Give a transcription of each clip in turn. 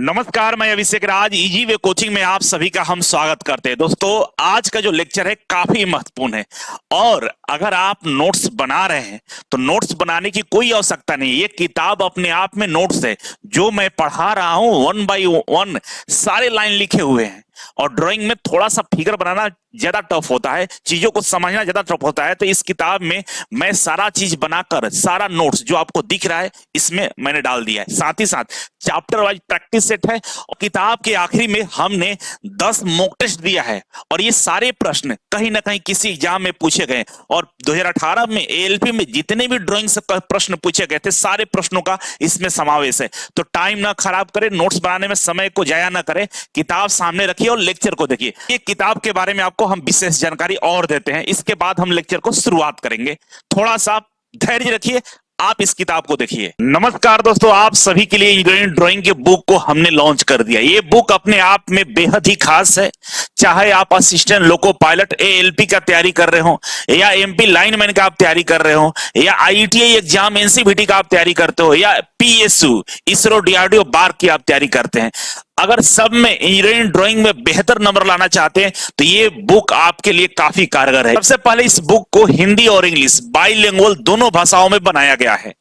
नमस्कार, मैं अभिषेक राज easy way coaching में आप सभी का हम स्वागत करते हैं। दोस्तों, आज का जो लेक्चर है काफी महत्वपूर्ण है और अगर आप नोट्स बना रहे हैं तो नोट्स बनाने की कोई आवश्यकता नहीं है। ये किताब अपने आप में नोट्स है। जो मैं पढ़ा रहा हूं वन बाय वन सारे लाइन लिखे हुए हैं। और ड्राइंग में थोड़ा सा फिगर बनाना ज्यादा टफ होता है, चीजों को समझना ज्यादा टफ होता है। तो इस किताब में मैं सारा चीज बनाकर सारा नोट्स जो आपको दिख रहा है इसमें मैंने डाल दिया है। साथ ही साथ चैप्टर वाइज प्रैक्टिस सेट है और किताब के आखिरी में हमने 10 मॉक टेस्ट दिया है और ये सारे प्रश्न कहीं ना कहीं किसी एग्जाम में पूछे गए। और 2018 में एएलपी में जितने भी ड्राइंग से प्रश्न पूछे गए थे सारे प्रश्नों का इसमें समावेश है। तो टाइम ना खराब करें, नोट्स बनाने में समय को जाया ना करें, किताब सामने रखिए और लेक्चर को देखिए। ये किताब के बारे में आपको हम विशेष जानकारी और देते हैं, इसके बाद हम लेक्चर को शुरुआत करेंगे। थोड़ा सा धैर्य रखिए, आप इस किताब को देखिए। नमस्कार दोस्तों, आप सभी के लिए इंजीनियरिंग ड्राइंग के बुक को हमने लॉन्च कर दिया। ये बुक अपने आप में बेहद ही खास है। चाहे आप असिस्टेंट लोको पायलट एएलपी का तैयारी कर रहे हो, या एमपी लाइनमैन का आप तैयारी कर रहे हो, या आईटीआई एग्जाम एनसीवीटी का आप तैयारी करते हो, या पीएसयू इसरो डीआरडीओ बार की आप तैयारी करते हैं, अगर सब में इंजीनियरिंग ड्राइंग में बेहतर नंबर लाना चाहते हैं तो ये बुक आपके लिए काफी कारगर है। सबसे पहले इस बुक को हिंदी और इंग्लिश बाइलिंगुअल दोनों भाषाओं में बनाया गया है।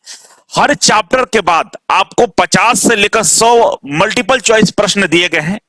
हर चैप्टर के बाद आपको 50 से लेकर 100 मल्टीपल चॉइस प्रश्न दिए गए हैं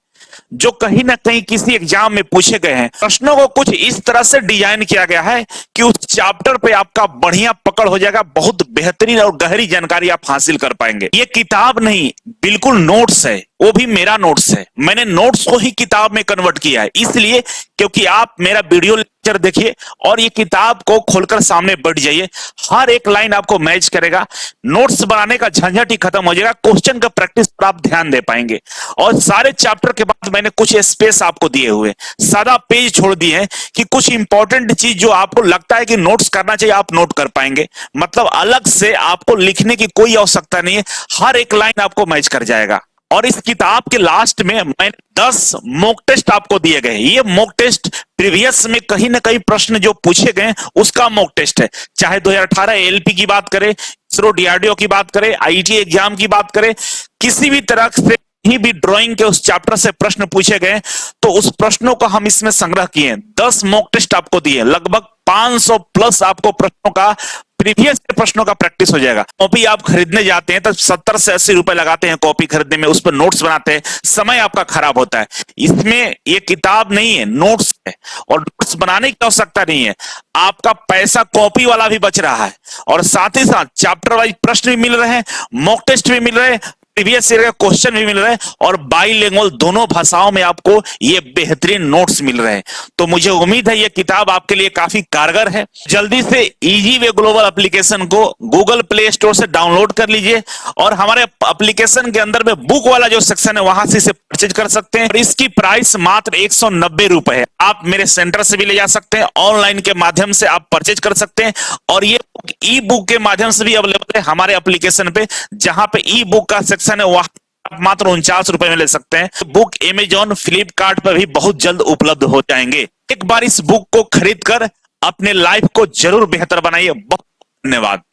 जो कहीं ना कहीं किसी एग्जाम में पूछे गए हैं। प्रश्नों को कुछ इस तरह से डिजाइन किया गया है कि उस चैप्टर पे आपका बढ़िया पकड़ हो जाएगा, बहुत बेहतरीन और गहरी जानकारी आप हासिल कर पाएंगे। ये किताब नहीं, बिल्कुल नोट्स है, वो भी मेरा नोट्स है। मैंने नोट्स को ही किताब में कन्वर्ट किया है, इसलिए क्योंकि आप मेरा वीडियो लेक्चर देखिए और ये किताब को खोलकर सामने बैठ जाइए। हर एक लाइन आपको मैच करेगा, नोट्स बनाने का झंझट ही खत्म हो जाएगा, क्वेश्चन का प्रैक्टिस पर आप ध्यान दे पाएंगे। और सारे चैप्टर के बाद मैंने कुछ स्पेस आपको दिए हुए, सादा पेज छोड़ दिए हैं कि कुछ इंपॉर्टेंट चीज जो आपको लगता है कि नोट्स करना चाहिए आप नोट कर पाएंगे। मतलब अलग से आपको लिखने की कोई आवश्यकता नहीं है, हर एक लाइन आपको मैच कर जाएगा। और इस किताब के लास्ट में मैंने 10 मॉक टेस्ट आपको दिए गए। ये मॉक टेस्ट प्रीवियस में कहीं ना कहीं प्रश्न जो पूछे गए उसका मॉक टेस्ट है। चाहे 2018 एएलपी की बात करें, इसरो डीआरडीओ की बात करें, आईटी एग्जाम की बात करें, किसी भी तरह से ही भी ड्राइंग के उस चैप्टर से प्रश्न पूछे गए तो उस प्रश्नों को हम इसमें संग्रह किए। 10 मॉक टेस्ट आपको दिए, लगभग 500 प्लस आपको प्रश्नों का प्रीवियस प्रश्नों का प्रैक्टिस हो जाएगा। कॉपी आप खरीदने जाते हैं तो 70 से 80 रुपए लगाते हैं कॉपी खरीदने में, उस पर नोट्स बनाते हैं, समय आपका खराब होता है। इसमें ये किताब नहीं है, नोट्स है और नोट्स बनाने की आवश्यकता नहीं है। आपका पैसा कॉपी वाला भी बच रहा है और साथ ही साथ चैप्टर वाइज प्रश्न भी मिल रहे हैं, मॉक टेस्ट भी मिल रहे हैं, प्रीवियस ईयर का क्वेश्चन भी मिल रहा है और बाइलिंगुअल दोनों भाषाओं में आपको ये बेहतरीन नोट्स मिल रहे हैं। तो मुझे उम्मीद है ये किताब आपके लिए काफी कारगर है। जल्दी से इजी वे ग्लोबल एप्लीकेशन को गूगल प्ले स्टोर से डाउनलोड कर लीजिए और हमारे एप्लीकेशन के अंदर में बुक वाला जो सेक्शन है वहां से इसे परचेज कर सकते हैं। और इसकी प्राइस मात्र 190 रुपए है। आप मेरे सेंटर से भी ले जा सकते हैं, ऑनलाइन के माध्यम से आप परचेज कर सकते हैं और ये ई बुक के माध्यम से भी अवेलेबल है हमारे एप्लीकेशन पे। जहां पे ई बुक का सेक्शन है वहां आप मात्र 49 रुपए में ले सकते हैं। बुक अमेजॉन फ्लिपकार्ट पर भी बहुत जल्द उपलब्ध हो जाएंगे। एक बार इस बुक को खरीद कर अपने लाइफ को जरूर बेहतर बनाइए। बहुत धन्यवाद।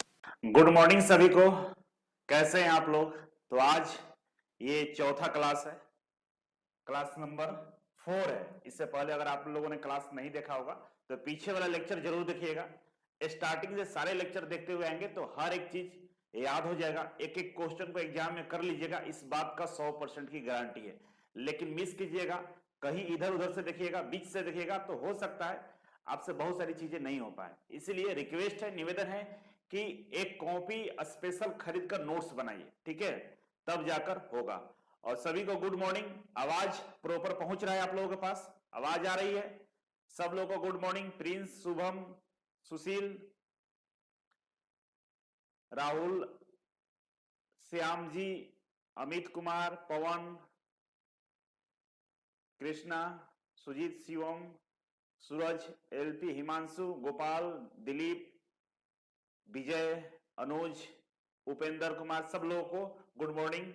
गुड मॉर्निंग सभी को, कैसे हैं आप लोग। तो आज ये चौथा क्लास है, क्लास नंबर 4 है। इससे पहले अगर आप लोगों ने क्लास नहीं देखा होगा तो पीछे वाला लेक्चर जरूर देखिएगा। स्टार्टिंग से सारे लेक्चर देखते हुए आएंगे तो हर एक चीज याद हो जाएगा। एक एक क्वेश्चन को एग्जाम में कर लीजिएगा, इस बात का 100% की गारंटी है। लेकिन मिस कीजिएगा, कहीं इधर उधर से देखिएगा, बीच से देखिएगा तो हो सकता है आपसे बहुत सारी चीजें नहीं हो पाए। इसीलिए रिक्वेस्ट है, निवेदन है कि एक कॉपी स्पेशल खरीद कर नोट्स बनाइए, ठीक है, तब जाकर होगा। और सभी को गुड मॉर्निंग। आवाज प्रॉपर पहुंच रहा है आप लोगों के पास, आवाज आ रही है सब लोगों को। गुड मॉर्निंग प्रिंस, शुभम, सुशील, राहुल, श्याम जी, अमित कुमार, पवन, कृष्णा, सुजीत, शिवम, सूरज, एलपी, हिमांशु, गोपाल, दिलीप, विजय, अनुज, उपेंद्र कुमार, सब लोगों को गुड मॉर्निंग।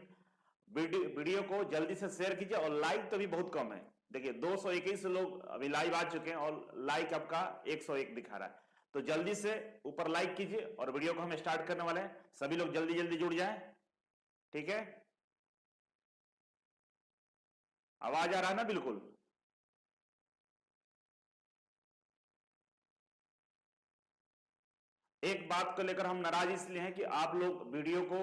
वीडियो को जल्दी से शेयर कीजिए और लाइक तो भी बहुत कम है। देखिए 221 लोग अभी लाइव आ चुके हैं और लाइक आपका 101 दिखा रहा है। तो जल्दी से ऊपर लाइक कीजिए और वीडियो को हम स्टार्ट करने वाले हैं। सभी लोग जल्दी जल्दी जुड़ जाएं, ठीक है। आवाज आ रहा है ना? बिल्कुल। एक बात को लेकर हम नाराज इसलिए हैं कि आप लोग वीडियो को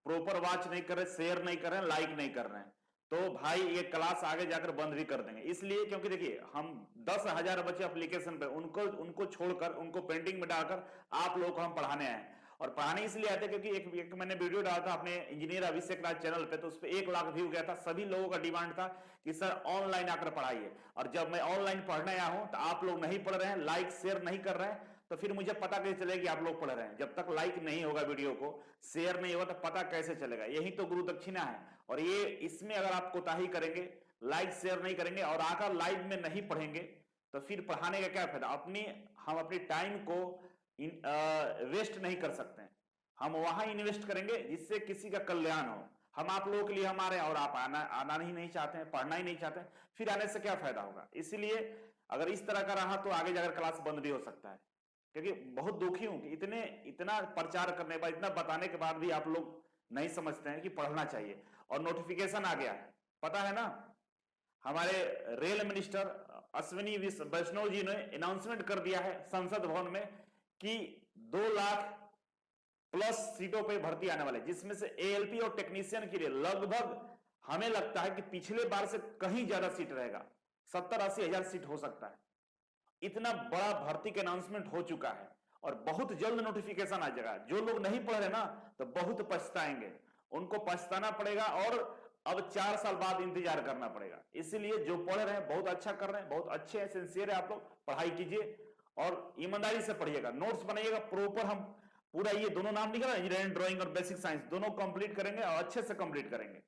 प्रॉपर वॉच नहीं कर रहे, शेयर नहीं कर रहे हैं, लाइक नहीं कर रहे हैं। तो भाई ये क्लास आगे जाकर बंद भी कर देंगे, इसलिए क्योंकि देखिए हम 10,000 बच्चे एप्लीकेशन पे, उनको छोड़कर, उनको पेंडिंग में डालकर आप लोगों को हम पढ़ाने आए। और पढ़ाने इसलिए आते क्योंकि एक मैंने वीडियो डाला था अपने इंजीनियर अभिषेक राज चैनल पे, तो उस पर 1 लाख व्यू गया था। सभी लोगों का डिमांड था कि सर ऑनलाइन आकर पढ़ाइए। और जब मैं ऑनलाइन पढ़ने आया हूं तो आप लोग नहीं पढ़ रहे हैं, लाइक शेयर नहीं कर रहे हैं, तो फिर मुझे पता कैसे चलेगा कि आप लोग पढ़ रहे हैं? जब तक लाइक नहीं होगा वीडियो को, शेयर नहीं होगा, तो पता कैसे चलेगा? यही तो गुरु दक्षिणा है। और ये इसमें अगर आप कोताही करेंगे, लाइक शेयर नहीं करेंगे और आकर लाइव में नहीं पढ़ेंगे, तो फिर पढ़ाने का क्या फायदा? हम अपनी टाइम को वेस्ट नहीं कर सकते हैं। हम वहां इन्वेस्ट करेंगे जिससे किसी का कल्याण हो। हम आप लोगों के लिए हम आ रहे हैं और आप आना ही नहीं चाहते हैं, पढ़ना ही नहीं चाहते हैं, फिर आने से क्या फायदा होगा? इसीलिए अगर इस तरह का रहा तो आगे जाकर क्लास बंद भी हो सकता है। क्योंकि बहुत दुखी हूं कि इतना प्रचार करने के बाद, इतना बताने के बाद भी आप लोग नहीं समझते हैं कि पढ़ना चाहिए। और नोटिफिकेशन आ गया है, पता है ना? हमारे रेल मिनिस्टर अश्विनी वैष्णव जी ने अनाउंसमेंट कर दिया है संसद भवन में कि 2 लाख प्लस सीटों पे भर्ती आने वाले, जिसमें से एएलपी और टेक्नीशियन के लिए लगभग हमें लगता है कि पिछले बार से कहीं ज्यादा सीट रहेगा, 70-80 हजार सीट हो सकता है। इतना बड़ा भर्ती का अनाउंसमेंट हो चुका है और बहुत जल्द नोटिफिकेशन आ जाएगा। जो लोग नहीं पढ़ रहे ना, तो बहुत पछताएंगे, उनको पछताना पड़ेगा और अब 4 साल बाद इंतजार करना पड़ेगा। इसीलिए जो पढ़ रहे हैं बहुत अच्छा कर रहे हैं, बहुत अच्छे हैं, सिंसियर है, आप लोग पढ़ाई कीजिए और ईमानदारी से पढ़िएगा, नोट्स बनाइएगा प्रॉपर। हम पूरा ये दोनों नाम निकला, इंजीनियरिंग ड्राइंग और बेसिक साइंस, दोनों कंप्लीट करेंगे और अच्छे से कंप्लीट करेंगे।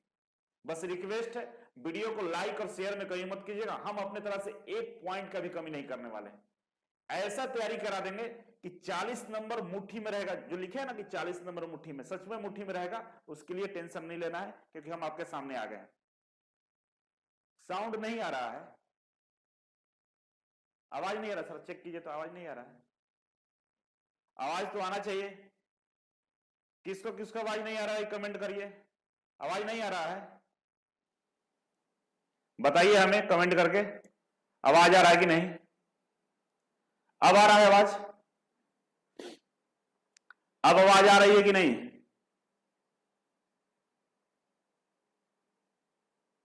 बस रिक्वेस्ट है, वीडियो को लाइक और शेयर में कहीं मत कीजिएगा। हम अपने तरह से एक पॉइंट का भी कमी नहीं करने वाले हैं। ऐसा तैयारी करा देंगे कि 40 नंबर मुट्ठी में रहेगा। जो लिखे है ना कि 40 नंबर मुट्ठी में, सच में मुट्ठी में रहेगा, उसके लिए टेंशन नहीं लेना है, क्योंकि हम आपके सामने आ गए हैं। साउंड नहीं आ रहा है, आवाज नहीं आ रहा सर, चेक कीजिए तो आवाज नहीं आ रहा है। आवाज तो आना चाहिए। किसको किसको आवाज नहीं आ रहा है कमेंट करिए। आवाज नहीं आ रहा है, बताइए हमें कमेंट करके, आवाज आ रहा है कि नहीं? अब आ रहा है आवाज? अब आवाज आ रही है कि नहीं?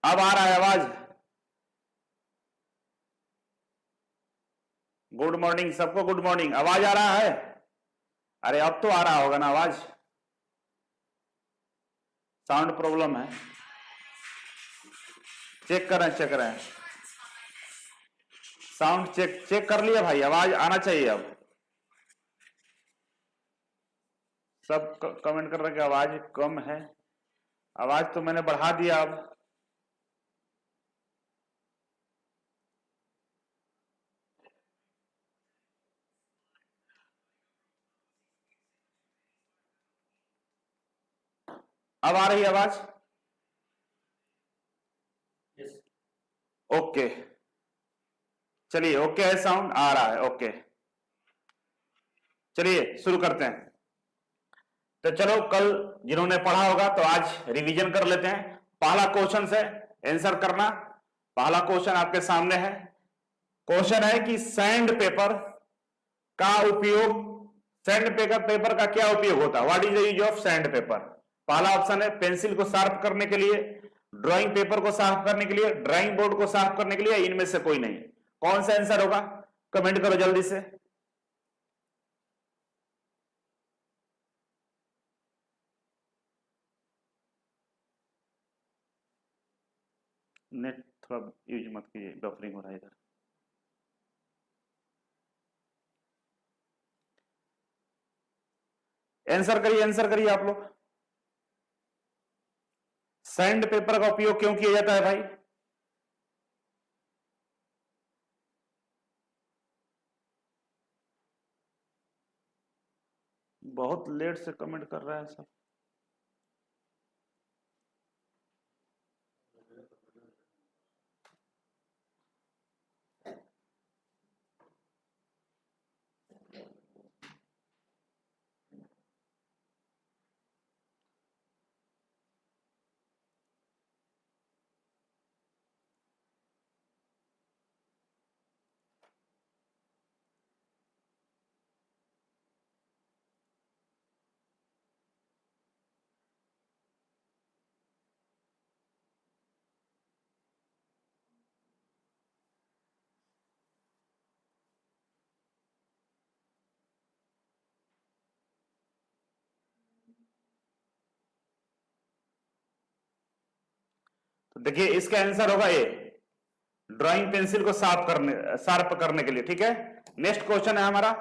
अब आ रहा है आवाज? गुड मॉर्निंग सबको, गुड मॉर्निंग। आवाज आ रहा है? अरे अब तो आ रहा होगा ना आवाज। साउंड प्रॉब्लम है, चेक करें। साउंड चेक कर लिया भाई, आवाज आना चाहिए। अब सब कमेंट कर रहे हैं कि आवाज कम है। आवाज तो मैंने बढ़ा दिया। अब आ रही है आवाज? ओके, चलिए, ओके है, साउंड आ रहा है, ओके। चलिए शुरू करते हैं। तो चलो, कल जिन्होंने पढ़ा होगा तो आज रिवीजन कर लेते हैं। पहला क्वेश्चन से आंसर करना। पहला क्वेश्चन आपके सामने है। क्वेश्चन है कि सैंड पेपर का उपयोग, सैंड पेपर का क्या उपयोग होता है? What is the use of sand paper? पहला ऑप्शन है पेंसिल को शार्प करने के लिए, ड्राइंग पेपर को साफ करने के लिए, ड्राइंग बोर्ड को साफ करने के लिए, इनमें से कोई नहीं। कौन सा आंसर होगा? कमेंट करो जल्दी से। नेट थोड़ा यूज मत कीजिए, बफरिंग हो रहा है इधर। आंसर करिए आप लोग। सैंड पेपर का उपयोग क्यों किया जाता है भाई? बहुत लेट से कमेंट कर रहा है सब। तो देखिए इसका आंसर होगा ए, ड्राइंग पेंसिल को शार्प करने के लिए। ठीक है, नेक्स्ट क्वेश्चन है हमारा,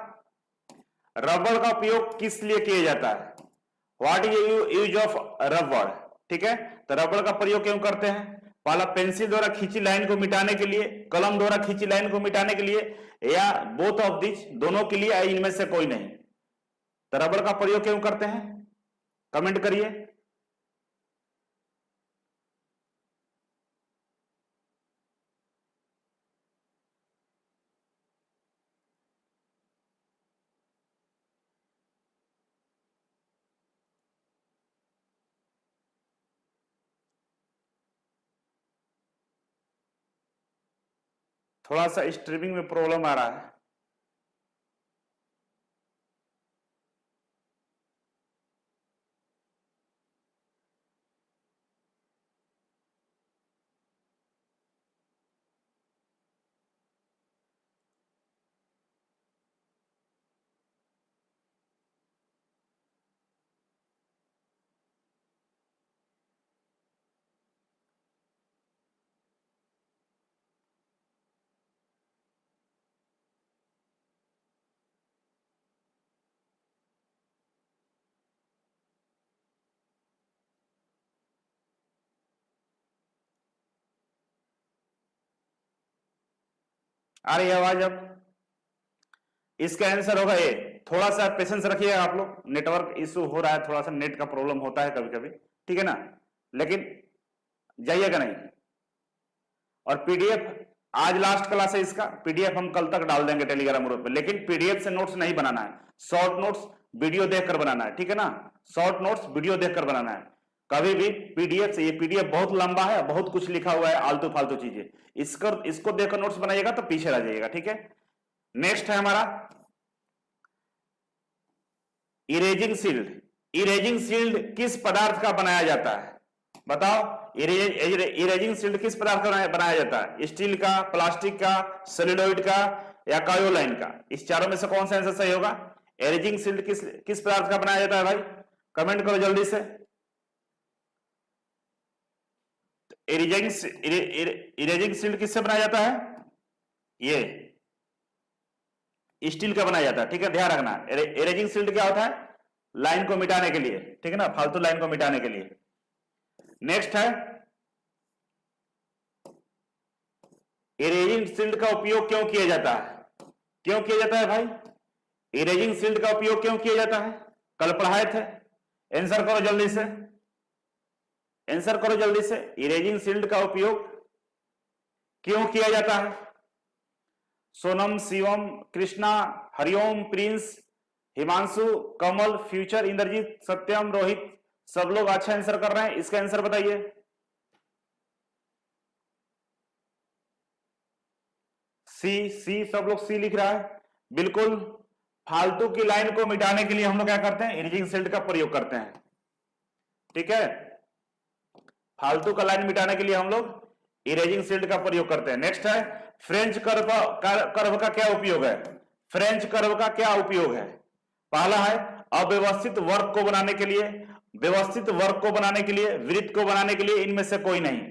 रबड़ का उपयोग किस लिए किया जाता है? व्हाट इज यूज ऑफ रबड़? ठीक है, तो रबड़ का प्रयोग क्यों करते हैं? पहला, पेंसिल द्वारा खींची लाइन को मिटाने के लिए, कलम द्वारा खींची लाइन को मिटाने के लिए, या बोथ ऑफ दिस, दोनों के लिए, या इनमें से कोई नहीं। तो रबड़ का प्रयोग क्यों करते हैं? कमेंट करिए। थोड़ा सा स्ट्रीमिंग में प्रॉब्लम आ रहा है। आ रही है आवाज अब? इसका आंसर होगा ए। थोड़ा सा पेशेंस रखिएगा आप लोग, नेटवर्क इशू हो रहा है, थोड़ा सा नेट का प्रॉब्लम होता है कभी कभी, ठीक है ना, लेकिन जाइएगा नहीं। और पीडीएफ आज लास्ट क्लास है इसका, पीडीएफ हम कल तक डाल देंगे टेलीग्राम ग्रुप पे, लेकिन पीडीएफ से नोट्स नहीं बनाना है, शॉर्ट नोट्स वीडियो देखकर बनाना है, ठीक है ना, शॉर्ट नोट्स वीडियो देखकर बनाना है। कभी भी पीडीएफ से, ये पीडीएफ बहुत लंबा है, बहुत कुछ लिखा हुआ है, आलतू फालतू चीजें, इसको देखकर नोट्स बनाइएगा तो पीछे रह जाइएगा। ठीक है, नेक्स्ट है हमारा इरेजिंग शील्ड। इरेजिंग शील्ड किस पदार्थ का बनाया जाता है? बताओ, इरेजिंग शील्ड किस पदार्थ का बनाया जाता है? स्टील का, प्लास्टिक का, सेल्यूलोइड का, या कायोलाइन का? इस चारों में से कौन सा आंसर सही होगा? इरेजिंग शील्ड किस पदार्थ का बनाया जाता है भाई? कमेंट करो जल्दी से। इरेजिंग शील्ड किससे बनाया जाता है? ये स्टील का बनाया जाता है। ठीक है, ध्यान रखना, इरेजिंग शील्ड क्या होता है? लाइन को मिटाने के लिए, ठीक है ना, फालतू लाइन को मिटाने के लिए। नेक्स्ट है, इरेजिंग शील्ड का उपयोग क्यों किया जाता है? क्यों किया जाता है भाई? इरेजिंग शील्ड का उपयोग क्यों किया जाता है? कल पढ़ाए थे, आंसर करो जल्दी से, आंसर करो जल्दी से। इरेजिंग शील्ड का उपयोग क्यों किया जाता है? सोनम, शिवम, कृष्णा, हरिओम, प्रिंस, हिमांशु, कमल, फ्यूचर, इंद्रजीत, सत्यम, रोहित, सब लोग अच्छा आंसर कर रहे हैं। इसका आंसर बताइए। सी सब लोग सी लिख रहा है। बिल्कुल, फालतू की लाइन को मिटाने के लिए हम लोग क्या करते हैं? इरेजिंग शील्ड का प्रयोग करते हैं। ठीक है, फालतू का लाइन मिटाने के लिए हम लोग इरेजिंग शील्ड का प्रयोग करते हैं। नेक्स्ट है, फ्रेंच कर्व का क्या उपयोग है? फ्रेंच कर्व का क्या उपयोग है? पहला है अव्यवस्थित वर्ग को बनाने के लिए, व्यवस्थित वर्ग को बनाने के लिए, वृत्त को बनाने के लिए, इनमें से कोई नहीं।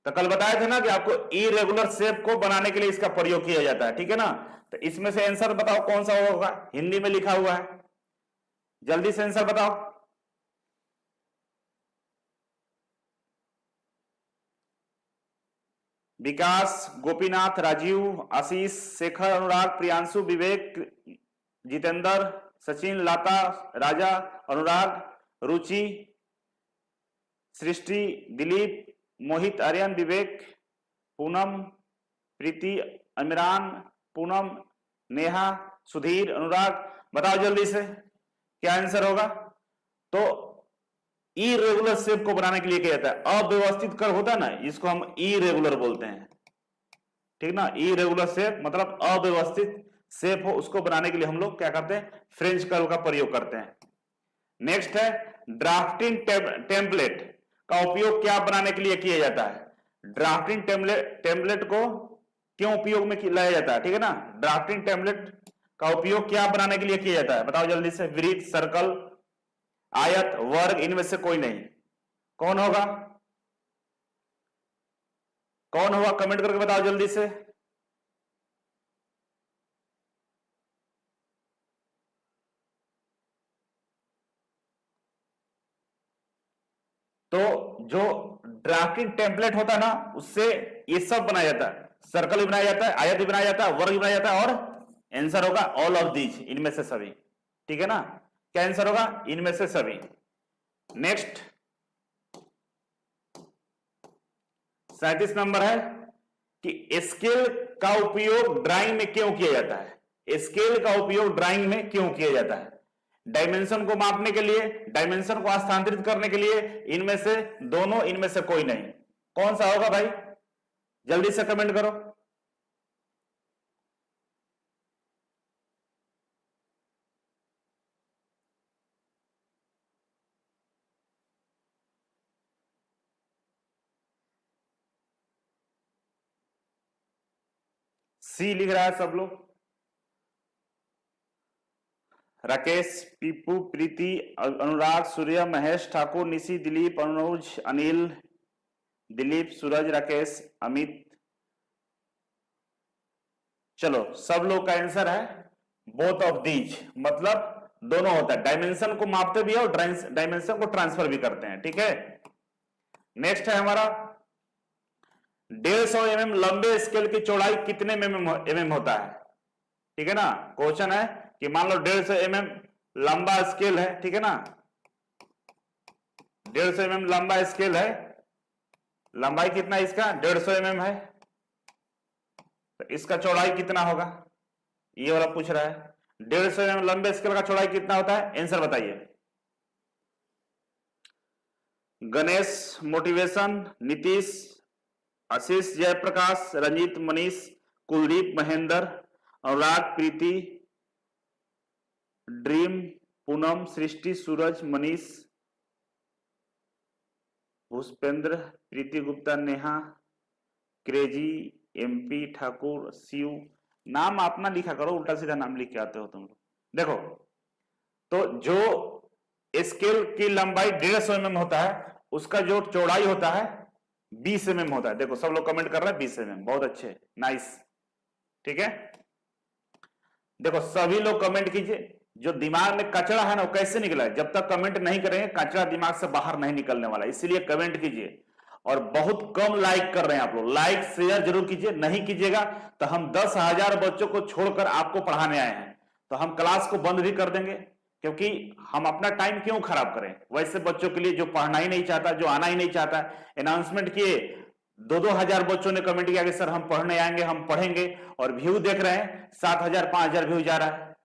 तो कल बताया था ना कि आपको इरेगुलर शेप को बनाने के लिए इसका प्रयोग किया जाता है। ठीक है ना, तो इसमें से आंसर बताओ कौन सा होगा? हिंदी में लिखा हुआ है, जल्दी से आंसर बताओ। विकास, गोपीनाथ, राजीव, आशीष, शेखर, अनुराग, प्रियांशु, विवेक, जितेंद्र, सचिन, लता, राजा, अनुराग, रुचि, सृष्टि, दिलीप, मोहित, आर्यन, विवेक, पूनम, प्रीति, अमरान, पूनम, नेहा, सुधीर, अनुराग, बताओ जल्दी से क्या आंसर होगा? तो इरेगुलर शेप को बनाने के लिए क्या जाता है? अव्यवस्थित कर्व होता है ना, इसको हम इरेगुलर बोलते हैं। ठीक ना, इरेगुलर शेप मतलब अव्यवस्थित शेप हो, उसको बनाने के लिए हम लोग क्या करते हैं? फ्रेंच कर्व का प्रयोग करते हैं। नेक्स्ट है, ड्राफ्टिंग टेम्पलेट का उपयोग क्या बनाने के लिए किया जाता है? ड्राफ्टिंग टेम्पलेट को क्यों उपयोग में लाया जाता है? ठीक है ना, ड्राफ्टिंग टेम्पलेट का उपयोग क्या बनाने के लिए किया जाता है? बताओ जल्दी से। वृत्त, सर्कल, आयत, वर्ग, इनमें से कोई नहीं। कौन होगा? कौन हुआ कमेंट करके बताओ जल्दी से। तो जो ड्राफ्टिंग टेम्पलेट होता है ना, उससे ये सब बनाया जाता है, सर्कल भी बनाया जाता है, आयत भी बनाया जाता है, वर्ग भी बनाया जाता है, और आंसर होगा ऑल ऑफ दीज, इनमें से सभी। ठीक है ना, क्या आंसर होगा, इनमें से सभी। नेक्स्ट 37 नंबर है कि स्केल का उपयोग ड्राइंग में क्यों किया जाता है। स्केल का उपयोग ड्राइंग में क्यों किया जाता है। डायमेंशन को मापने के लिए, डायमेंशन को स्थानांतरित करने के लिए, इनमें से दोनों, इनमें से कोई नहीं। कौन सा होगा भाई, जल्दी से कमेंट करो। सी लिख रहा है सब लोग। राकेश, पीपू, प्रीति, अनुराग, सूर्य, महेश, ठाकुर, निशी, दिलीप, अनुज, अनिल, दिलीप, सूरज, राकेश, अमित। चलो सब लोग का आंसर है बोथ ऑफ दीज, मतलब दोनों होता है, डायमेंशन को मापते भी है और डायमेंशन को ट्रांसफर भी करते हैं। ठीक है, नेक्स्ट है हमारा 150 mm लंबे स्केल की चौड़ाई कितने mm होता है। ठीक है ना, क्वेश्चन है कि मान लो 150 mm लंबा स्केल है, ठीक है ना, 150 mm लंबा स्केल है, लंबाई कितना इसका 150 mm है, तो इसका चौड़ाई कितना होगा, ये वाला पूछ रहा है। 150 mm लंबे स्केल का चौड़ाई कितना होता है, आंसर बताइए। गणेश, मोटिवेशन, नीतीश, आशीष, जयप्रकाश, रंजीत, मनीष, कुलदीप, महेंद्र, अनुराग, प्रीति, ड्रीम, पूनम, सृष्टि, सूरज, मनीष, भूपेंद्र, प्रीति गुप्ता, नेहा, क्रेजी, एमपी, ठाकुर, शिव। नाम अपना लिखा करो, उल्टा सीधा नाम लिख के आते हो तुम लोग। देखो, तो जो स्केल की लंबाई 150 mm होता है, उसका जो चौड़ाई होता है 20 mm होता है। देखो सब लोग कमेंट कर रहे हैं 20 mm, बहुत अच्छे, नाइस। ठीक है, देखो सभी लोग कमेंट कीजिए। जो दिमाग में कचरा है ना, वो कैसे निकला है, जब तक कमेंट नहीं करेंगे कचरा दिमाग से बाहर नहीं निकलने वाला, इसीलिए कमेंट कीजिए। और बहुत कम लाइक कर रहे हैं आप लोग, लाइक शेयर जरूर कीजिए, नहीं कीजिएगा तो हम 10,000 बच्चों को छोड़कर आपको पढ़ाने आए हैं, तो हम क्लास को बंद भी कर देंगे, क्योंकि हम अपना टाइम क्यों खराब करें वैसे बच्चों के लिए जो पढ़ना ही नहीं चाहता, जो आना ही नहीं चाहता। अनाउंसमेंट किए, 2-2 हजार बच्चों ने कमेंट किया कि सर हम पढ़ने आएंगे, हम पढ़ेंगे, और व्यू देख रहे हैं 7,000 5,000 व्यू जा रहा है,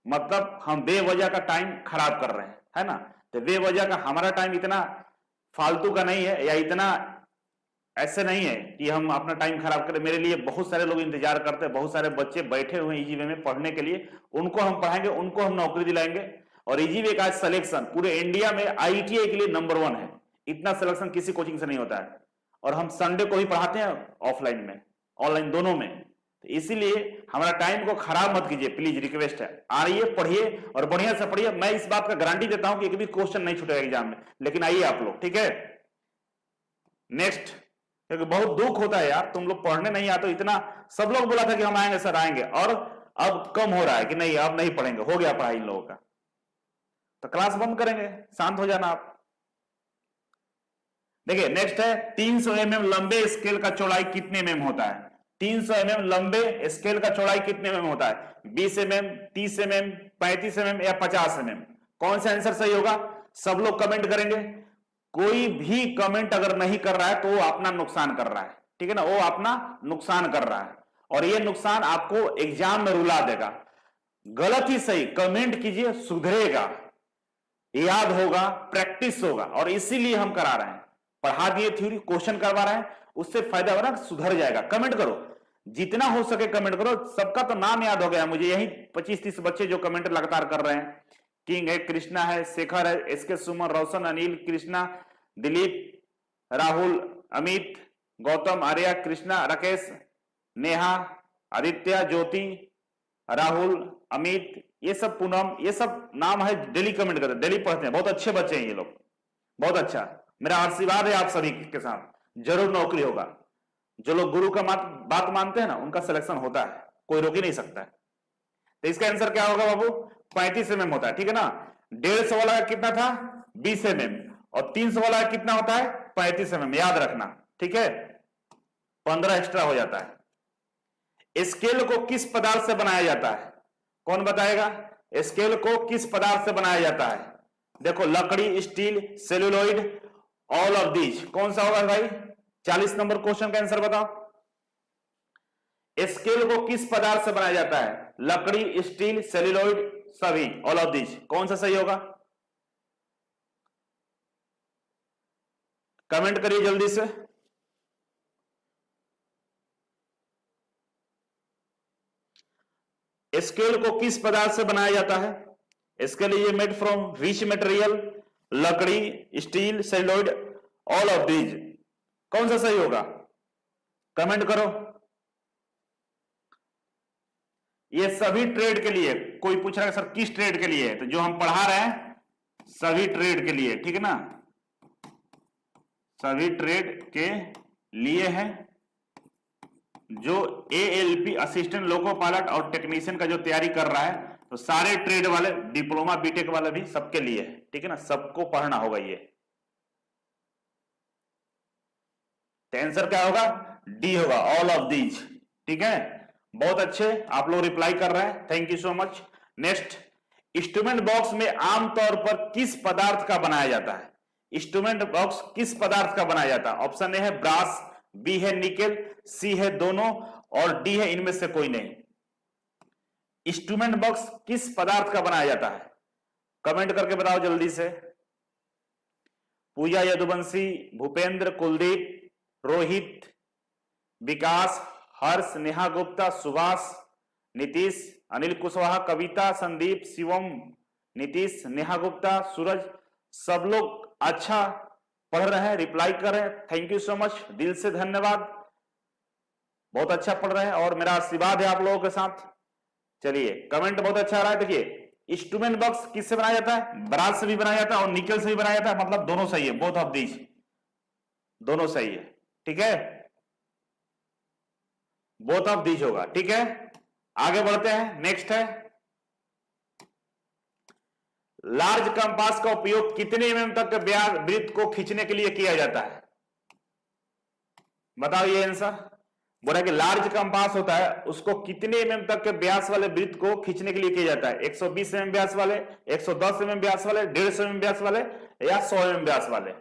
मतलब हम बेवजह का टाइम खराब कर रहे हैं, है ना। तो बेवजह का हमारा टाइम इतना फालतू का नहीं है, या इतना ऐसे नहीं है कि हम अपना टाइम खराब करें। मेरे लिए बहुत सारे लोग इंतजार करते हैं, बहुत सारे बच्चे बैठे हुए हैं इजी वे में पढ़ने के लिए, उनको हम पढ़ाएंगे, उनको हम नौकरी दिलाएंगे। और इजी वे का सिलेक्शन पूरे इंडिया में आईटीआई के लिए नंबर 1 है, इतना सिलेक्शन किसी कोचिंग से नहीं होता है। और हम संडे को ही पढ़ाते हैं, ऑफलाइन में ऑनलाइन दोनों में, तो इसीलिए हमारा टाइम को खराब मत कीजिए प्लीज, रिक्वेस्ट है। आइए पढ़िए और बढ़िया से पढ़िए, मैं इस बात का गारंटी देता हूं कि एक भी क्वेश्चन नहीं छूटेगा एग्जाम में, लेकिन आइए आप लोग, ठीक है। नेक्स्ट, क्योंकि बहुत दुख होता है यार, तुम लोग पढ़ने नहीं आते। इतना सब लोग बोला था कि हम आएंगे सर आएंगे, और अब कम हो रहा है कि नहीं अब नहीं पढ़ेंगे, हो गया पढ़ाई इन लोगों का, तो क्लास बंद करेंगे, शांत हो जाना आप। देखिए नेक्स्ट है 300 mm लंबे स्केल का चौड़ाई कितने mm होता है। 300 mm लंबे स्केल का चौड़ाई कितने mm होता है, 20 mm, 30 mm, 35 mm या 50 mm। कौन सा आंसर सही होगा, सब लोग कमेंट करेंगे। कोई भी कमेंट अगर नहीं कर रहा है तो वो अपना नुकसान कर रहा है, ठीक है ना, वो अपना नुकसान कर रहा है, और ये नुकसान आपको एग्जाम में रुला देगा। गलत ही सही कमेंट कीजिए, सुधरेगा, याद होगा, प्रैक्टिस होगा, और इसीलिए हम करा रहे हैं, पढ़ा दिए थ्योरी, क्वेश्चन करवा रहे हैं, उससे फायदा हो ना, सुधर जाएगा। कमेंट करो, जितना हो सके कमेंट करो। सबका तो नाम याद हो गया मुझे, यही 25-30 बच्चे जो कमेंट लगातार कर रहे हैं। किंग है, कृष्णा है, शेखर है, एसके सुमन, रोशन, अनिल, कृष्णा, दिलीप, राहुल, अमित, गौतम, आर्या, कृष्णा, राकेश, नेहा, आदित्य, ज्योति, राहुल, अमित, ये सब, पूनम, ये सब नाम है, डेली कमेंट करते हैं, डेली पढ़ते हैं, बहुत अच्छे बच्चे हैं ये लोग, बहुत अच्छा। मेरा आशीर्वाद है आप सभी के साथ, जरूर नौकरी होगा। जो लोग गुरु का बात मानते हैं ना, उनका सिलेक्शन होता है, कोई रोक ही नहीं सकता है। तो इसका आंसर क्या होगा बाबू? 35 mm होता है, ठीक है ना। 150 वाला कितना था? 20 mm, और 300 वाला कितना होता है? 35 mm, याद रखना, ठीक है। 15 एक्स्ट्रा हो जाता है। स्केल को किस पदार्थ से बनाया जाता है? कौन बताएगा? स्केल को किस पदार्थ से बनाया जाता है? देखो, लकड़ी, स्टील, सेलुलोइड, ऑल ऑफ दीज, कौन सा होगा भाई? 40 नंबर क्वेश्चन का आंसर बताओ। स्केल को किस पदार्थ से बनाया जाता है? लकड़ी, स्टील, सेलुलोइड, सभी, ऑल ऑफ दीज, कौन सा सही होगा? कमेंट करिए जल्दी से। स्केल को किस पदार्थ से बनाया जाता है? इसके लिए मेड फ्रॉम विच मटेरियल? लकड़ी, स्टील, सेलुलोइड, ऑल ऑफ दीज, कौन सा सही होगा? कमेंट करो। ये सभी ट्रेड के लिए, कोई पूछ रहा है सर किस ट्रेड के लिए है, तो जो हम पढ़ा रहे हैं सभी ट्रेड के लिए, ठीक है ना, सभी ट्रेड के लिए है। जो ALP असिस्टेंट लोको पायलट और टेक्नीशियन का जो तैयारी कर रहा है, तो सारे ट्रेड वाले, डिप्लोमा बीटेक वाले भी सबके लिए है, ठीक है ना, सबको पढ़ना होगा ये। तो आंसर क्या होगा? डी होगा, ऑल ऑफ दीज, ठीक है। बहुत अच्छे, आप लोग रिप्लाई कर रहे हैं, thank you so much. Next, instrument box में आमतौर पर किस पदार्थ का बनाया जाता है? इंस्ट्रूमेंट बॉक्स किस पदार्थ का बनाया जाता है? ऑप्शन ए है ब्रास, बी है निकेल, सी है दोनों, और डी है इनमें से कोई नहीं। इंस्ट्रूमेंट बॉक्स किस पदार्थ का बनाया जाता है? कमेंट करके बताओ जल्दी से। पूजा यदुवंशी, भूपेंद्र, कुलदीप, रोहित, विकास, हर्ष, नेहा गुप्ता, सुभाष, नीतीश, अनिल कुशवाहा, कविता, संदीप, शिवम, नीतीश, नेहा गुप्ता, सूरज, सब लोग अच्छा पढ़ रहे हैं, रिप्लाई कर रहे हैं, थैंक यू सो मच, दिल से धन्यवाद, बहुत अच्छा पढ़ रहे हैं और मेरा आशीर्वाद है आप लोगों के साथ। चलिए, कमेंट बहुत अच्छा आ रहा है। देखिए, इंस्ट्रूमेंट बॉक्स किससे बनाया जाता है? ब्रास से भी बनाया जाता है और निकल से भी बनाया जाता है, मतलब दोनों सही है, बोथ ऑफ दीज, दोनों सही है, ठीक है, बोथ ऑफ दीज होगा, ठीक है। आगे बढ़ते हैं, नेक्स्ट है, लार्ज कंपास का उपयोग कितने mm तक के वृत्त को खींचने के लिए किया जाता है? बताओ ये आंसर। बोला कि लार्ज कंपास होता है, उसको कितने mm तक के व्यास वाले वृत्त को खींचने के लिए किया जाता है? 120 mm व्यास वाले, 110 mm व्यास वाले, 150 mm व्यास वाले, या 100 mm व्यास वाले?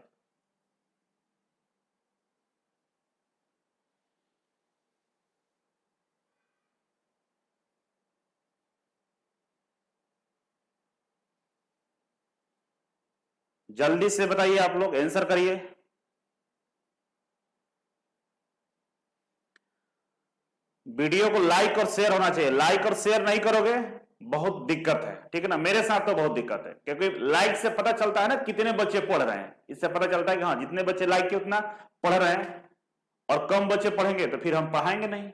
जल्दी से बताइए, आप लोग आंसर करिए। वीडियो को लाइक और शेयर होना चाहिए, लाइक और शेयर नहीं करोगे बहुत दिक्कत है, ठीक है ना, मेरे साथ तो बहुत दिक्कत है, क्योंकि लाइक से पता चलता है ना कितने बच्चे पढ़ रहे हैं, इससे पता चलता है कि हाँ जितने बच्चे लाइक किए उतना पढ़ रहे हैं, और कम बच्चे पढ़ेंगे तो फिर हम पढ़ाएंगे नहीं,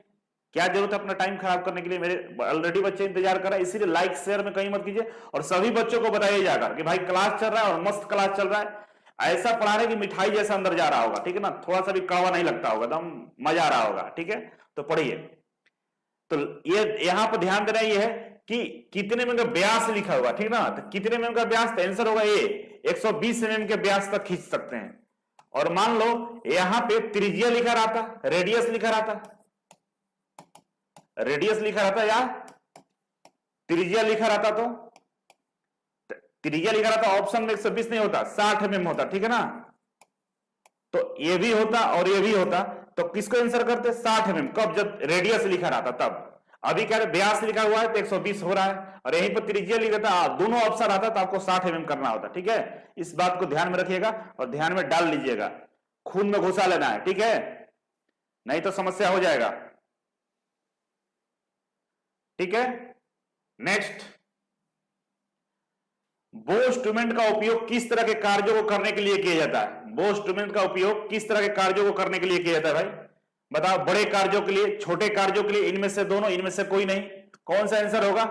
क्या जरूरत है अपना टाइम खराब करने के लिए, मेरे ऑलरेडी बच्चे इंतजार कर रहे हैं, इसीलिए लाइक शेयर में कहीं मत कीजिए, और सभी बच्चों को बताइए जाकर कि भाई क्लास चल रहा है और मस्त क्लास चल रहा है, ऐसा पढ़ाने की मिठाई जैसा अंदर जा रहा होगा, ठीक है ना, थोड़ा सा भी कड़वा नहीं लगता होगा, एकदम मजा आ रहा होगा, ठीक है। तो पढ़िए, तो ये यहां पर ध्यान देना ये है कि कितने mm का व्यास लिखा होगा, ठीक ना, तो कितने mm का व्यास, तो आंसर होगा ए, 120 mm के व्यास तक खींच सकते हैं। और मान लो यहां पे त्रिज्या लिखा रहता, रेडियस लिखा रहता, रेडियस लिखा रहता या त्रिज्या लिखा रहता, तो त्रिज्या लिखा रहता, ऑप्शन में 120 नहीं होता, 60 mm होता, ठीक है ना, तो ये भी होता और ये भी होता, तो किसको आंसर करते? 60 mm, कब? जब रेडियस लिखा रहता तब। अभी क्या व्यास लिखा हुआ है तो 120 हो रहा है, और यहीं पर त्रिज्या लिखा था, दोनों ऑप्शन आता तो आपको 60 mm करना होता, ठीक है। इस बात को ध्यान में रखिएगा और ध्यान में डाल लीजिएगा, खून में घुसा लेना है, ठीक है, नहीं तो समस्या हो जाएगा, ठीक है। नेक्स्ट, बो इंस्ट्रूमेंट का उपयोग किस तरह के कार्यों को करने के लिए किया जाता है? बो इंस्ट्रूमेंट का उपयोग किस तरह के कार्यों को करने के लिए किया जाता है भाई? बताओ, बड़े कार्यों के लिए, छोटे कार्यों के लिए, इनमें से दोनों, इनमें से कोई नहीं, कौन सा आंसर होगा?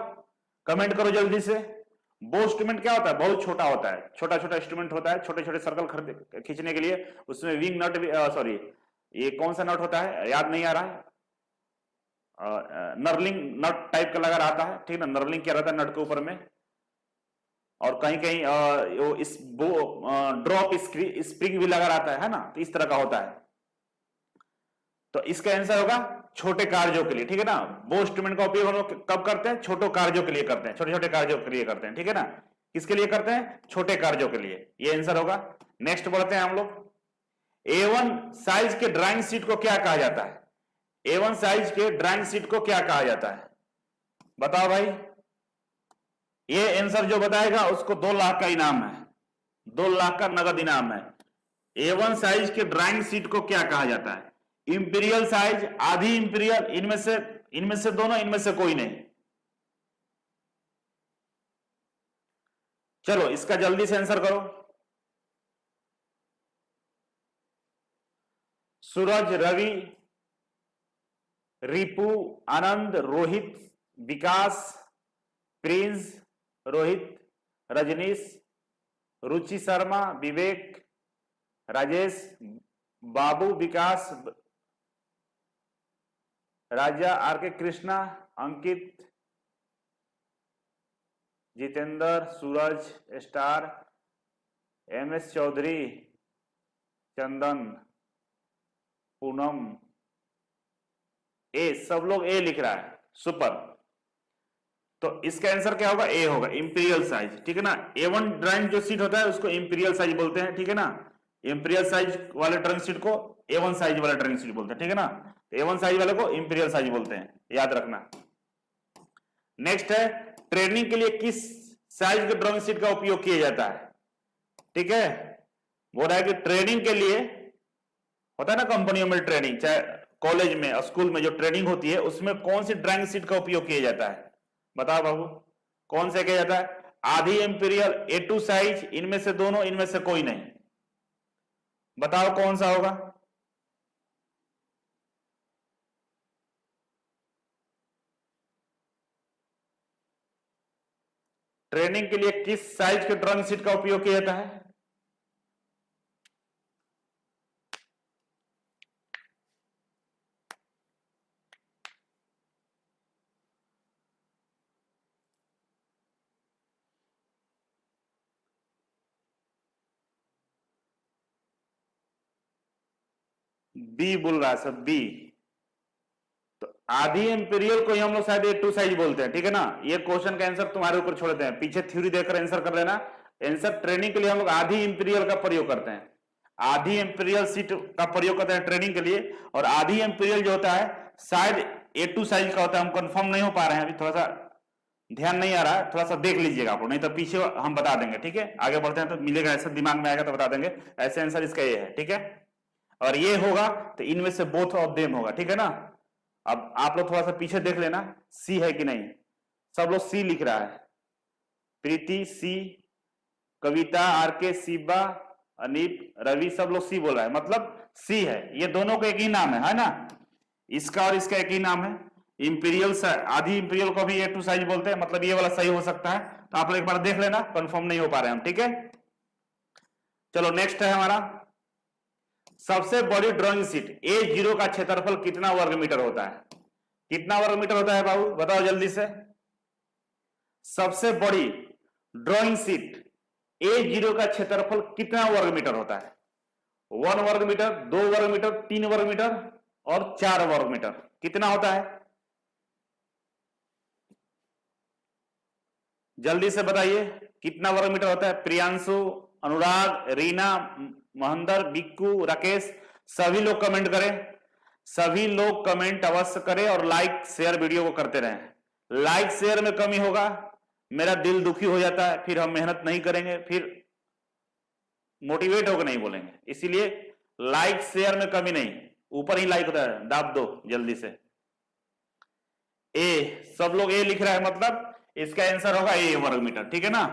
कमेंट करो जल्दी से। बो इंस्ट्रूमेंट क्या होता है? बहुत छोटा होता है, छोटा छोटा इंस्ट्रूमेंट होता है, छोटे छोटे सर्कल खींचने के लिए, उसमें विंग नट भी, सॉरी, ये कौन सा नट होता है, याद नहीं आ रहा है? नर्लिंग नट टाइप का लगा रहता है, ठीक है ना। नर्लिंग क्या रहता है नट के ऊपर में, और कहीं कहीं वो इस ड्रॉप स्प्रिंग भी लगा रहता है ना, तो इस तरह का होता है। तो इसका आंसर होगा छोटे कार्यों के लिए, ठीक है ना। वो इंस्ट्रूमेंट का उपयोग हम लोग कब करते हैं? छोटे कार्यों के लिए करते हैं, छोटे छोटे कार्यों के लिए करते हैं, ठीक है ना। किसके लिए करते हैं? छोटे कार्यों के लिए, ये आंसर होगा। नेक्स्ट बढ़ते हैं हम लोग। A1 साइज के ड्राइंग शीट को क्या कहा जाता है? A1 साइज के ड्राइंग शीट को क्या कहा जाता है? बताओ भाई। ये आंसर जो बताएगा उसको 2 लाख का इनाम है, 2 लाख का नगद इनाम है। A1 साइज के ड्राइंग शीट को क्या कहा जाता है? इंपीरियल साइज, आधी इंपीरियल, इनमें से दोनों, इनमें से कोई नहीं। चलो इसका जल्दी से आंसर करो। Suraj, Ravi, Ripu, Anand, Rohit, Vikas, Prince, Rohit, Rajneesh, Ruchi Sharma, Vivek, Rajesh, Babu, Vikas, Raja, R K Krishna, Ankit, Jitendra, Suraj, Star, MS Chaudhary, Chandan, Poonam, ए, सब लोग ए लिख रहा है, सुपर। तो इसका आंसर क्या होगा? ए होगा, इंपीरियल साइज, ठीक है ना। A1 ड्राइंग जो सीट होता है उसको इंपीरियल साइज बोलते हैं, ठीक है ना। इंपीरियल साइज वाले ड्राइंग सीट को A1 साइज वाला ड्राइंग सीट बोलते हैं, ठीक है ना। A1 साइज वाले को इंपीरियल साइज बोलते हैं, याद रखना। नेक्स्ट है, ट्रेनिंग के लिए किस साइज के ड्राइंग सीट का उपयोग किया जाता है? ठीक है, बोल रहा है कि ट्रेनिंग के लिए होता है ना कंपनियों में ट्रेनिंग, चाहे कॉलेज में, स्कूल में जो ट्रेनिंग होती है उसमें कौन सी ड्राइंग सीट का उपयोग किया जाता है? बताओ बाबू, कौन से किया जाता है? आधी इंपीरियल, A2 साइज, इनमें से दोनों, इनमें से कोई नहीं। बताओ कौन सा होगा? ट्रेनिंग के लिए किस साइज के ड्राइंग सीट का उपयोग किया जाता है? बी बोल रहा है सब, बी। तो आधी इंपीरियल को ही हम लोग शायद A2 साइज बोलते हैं, ठीक है ना। ये क्वेश्चन का आंसर तुम्हारे ऊपर छोड़ देते हैं, पीछे थ्योरी देखकर आंसर कर लेना। आंसर ट्रेनिंग के लिए हम लोग आधी इंपीरियल का प्रयोग करते हैं, आधी इंपीरियल सीट का प्रयोग करते हैं ट्रेनिंग के लिए। और आधी इंपीरियल जो होता है शायद A2 साइज का होता है, हम कंफर्म नहीं हो पा रहे हैं अभी, थोड़ा सा ध्यान नहीं आ रहा है, थोड़ा सा देख लीजिएगा आप लोग, नहीं तो पीछे हम बता देंगे, ठीक है। आगे बढ़ते हैं तो मिलेगा, ऐसा दिमाग में आएगा तो बता देंगे। ऐसे आंसर इसका ये है, ठीक है। और ये होगा तो इनमें से बोथ ऑफ देम होगा, ठीक है ना। अब आप लोग थोड़ा सा पीछे देख लेना, सी है कि नहीं। सब लोग सी लिख रहा है, प्रीति सी, कविता, आरके, शिवा, अनिप, रवि, सब लोग सी बोल रहा है, मतलब सी है। ये दोनों का एक ही नाम है ना, इसका और इसका एक ही नाम है। इंपीरियल, आधी इंपीरियल को भी A2 साइज बोलते हैं, मतलब ये वाला सही हो सकता है। तो आप लोग एक बार देख लेना, कंफर्म नहीं हो पा रहे हम, ठीक है। चलो नेक्स्ट है हमारा, सबसे बड़ी ड्राइंग सीट A0 का क्षेत्रफल कितना वर्ग मीटर होता है? कितना वर्ग मीटर होता है बाबू, बताओ जल्दी से। सबसे बड़ी ड्राइंग सीट A0 का क्षेत्रफल कितना वर्ग मीटर होता है? 1 वर्ग मीटर, 2 वर्ग मीटर, 3 वर्ग मीटर और 4 वर्ग मीटर, कितना होता है? जल्दी से बताइए कितना वर्ग मीटर होता है। प्रियांशु, अनुराग, रीना, महेंद्र, बिक्कू, राकेश, सभी लोग कमेंट करें, सभी लोग कमेंट अवश्य करें और लाइक शेयर वीडियो को करते रहें। लाइक शेयर में कमी होगा मेरा दिल दुखी हो जाता है, फिर हम मेहनत नहीं करेंगे, फिर मोटिवेट होकर नहीं बोलेंगे। इसीलिए लाइक शेयर में कमी नहीं, ऊपर ही लाइक होता है, दाब दो जल्दी से। ए, सब लोग ए लिख रहा है, मतलब इसका आंसर होगा ए वर्ग मीटर, ठीक है ना।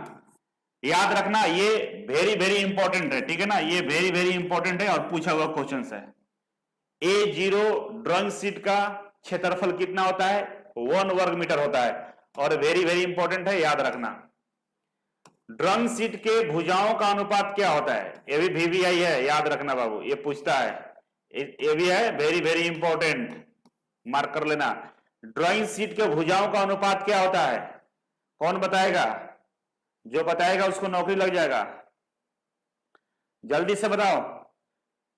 याद रखना, ये वेरी वेरी इंपॉर्टेंट है, ठीक है ना, ये वेरी वेरी इंपॉर्टेंट है और पूछा हुआ क्वेश्चन है। A0 ड्राइंग शीट का क्षेत्रफल कितना होता है? 1 वर्ग मीटर होता है और वेरी वेरी इंपॉर्टेंट है, याद रखना। ड्राइंग शीट के भुजाओं का अनुपात क्या होता है? ये भी VVI है, याद रखना बाबू, ये पूछता है। ये भी है, वेरी वेरी इंपॉर्टेंट, मार्क कर लेना। ड्राइंग शीट के भुजाओं का अनुपात क्या होता है? कौन बताएगा? जो बताएगा उसको नौकरी लग जाएगा। जल्दी से बताओ।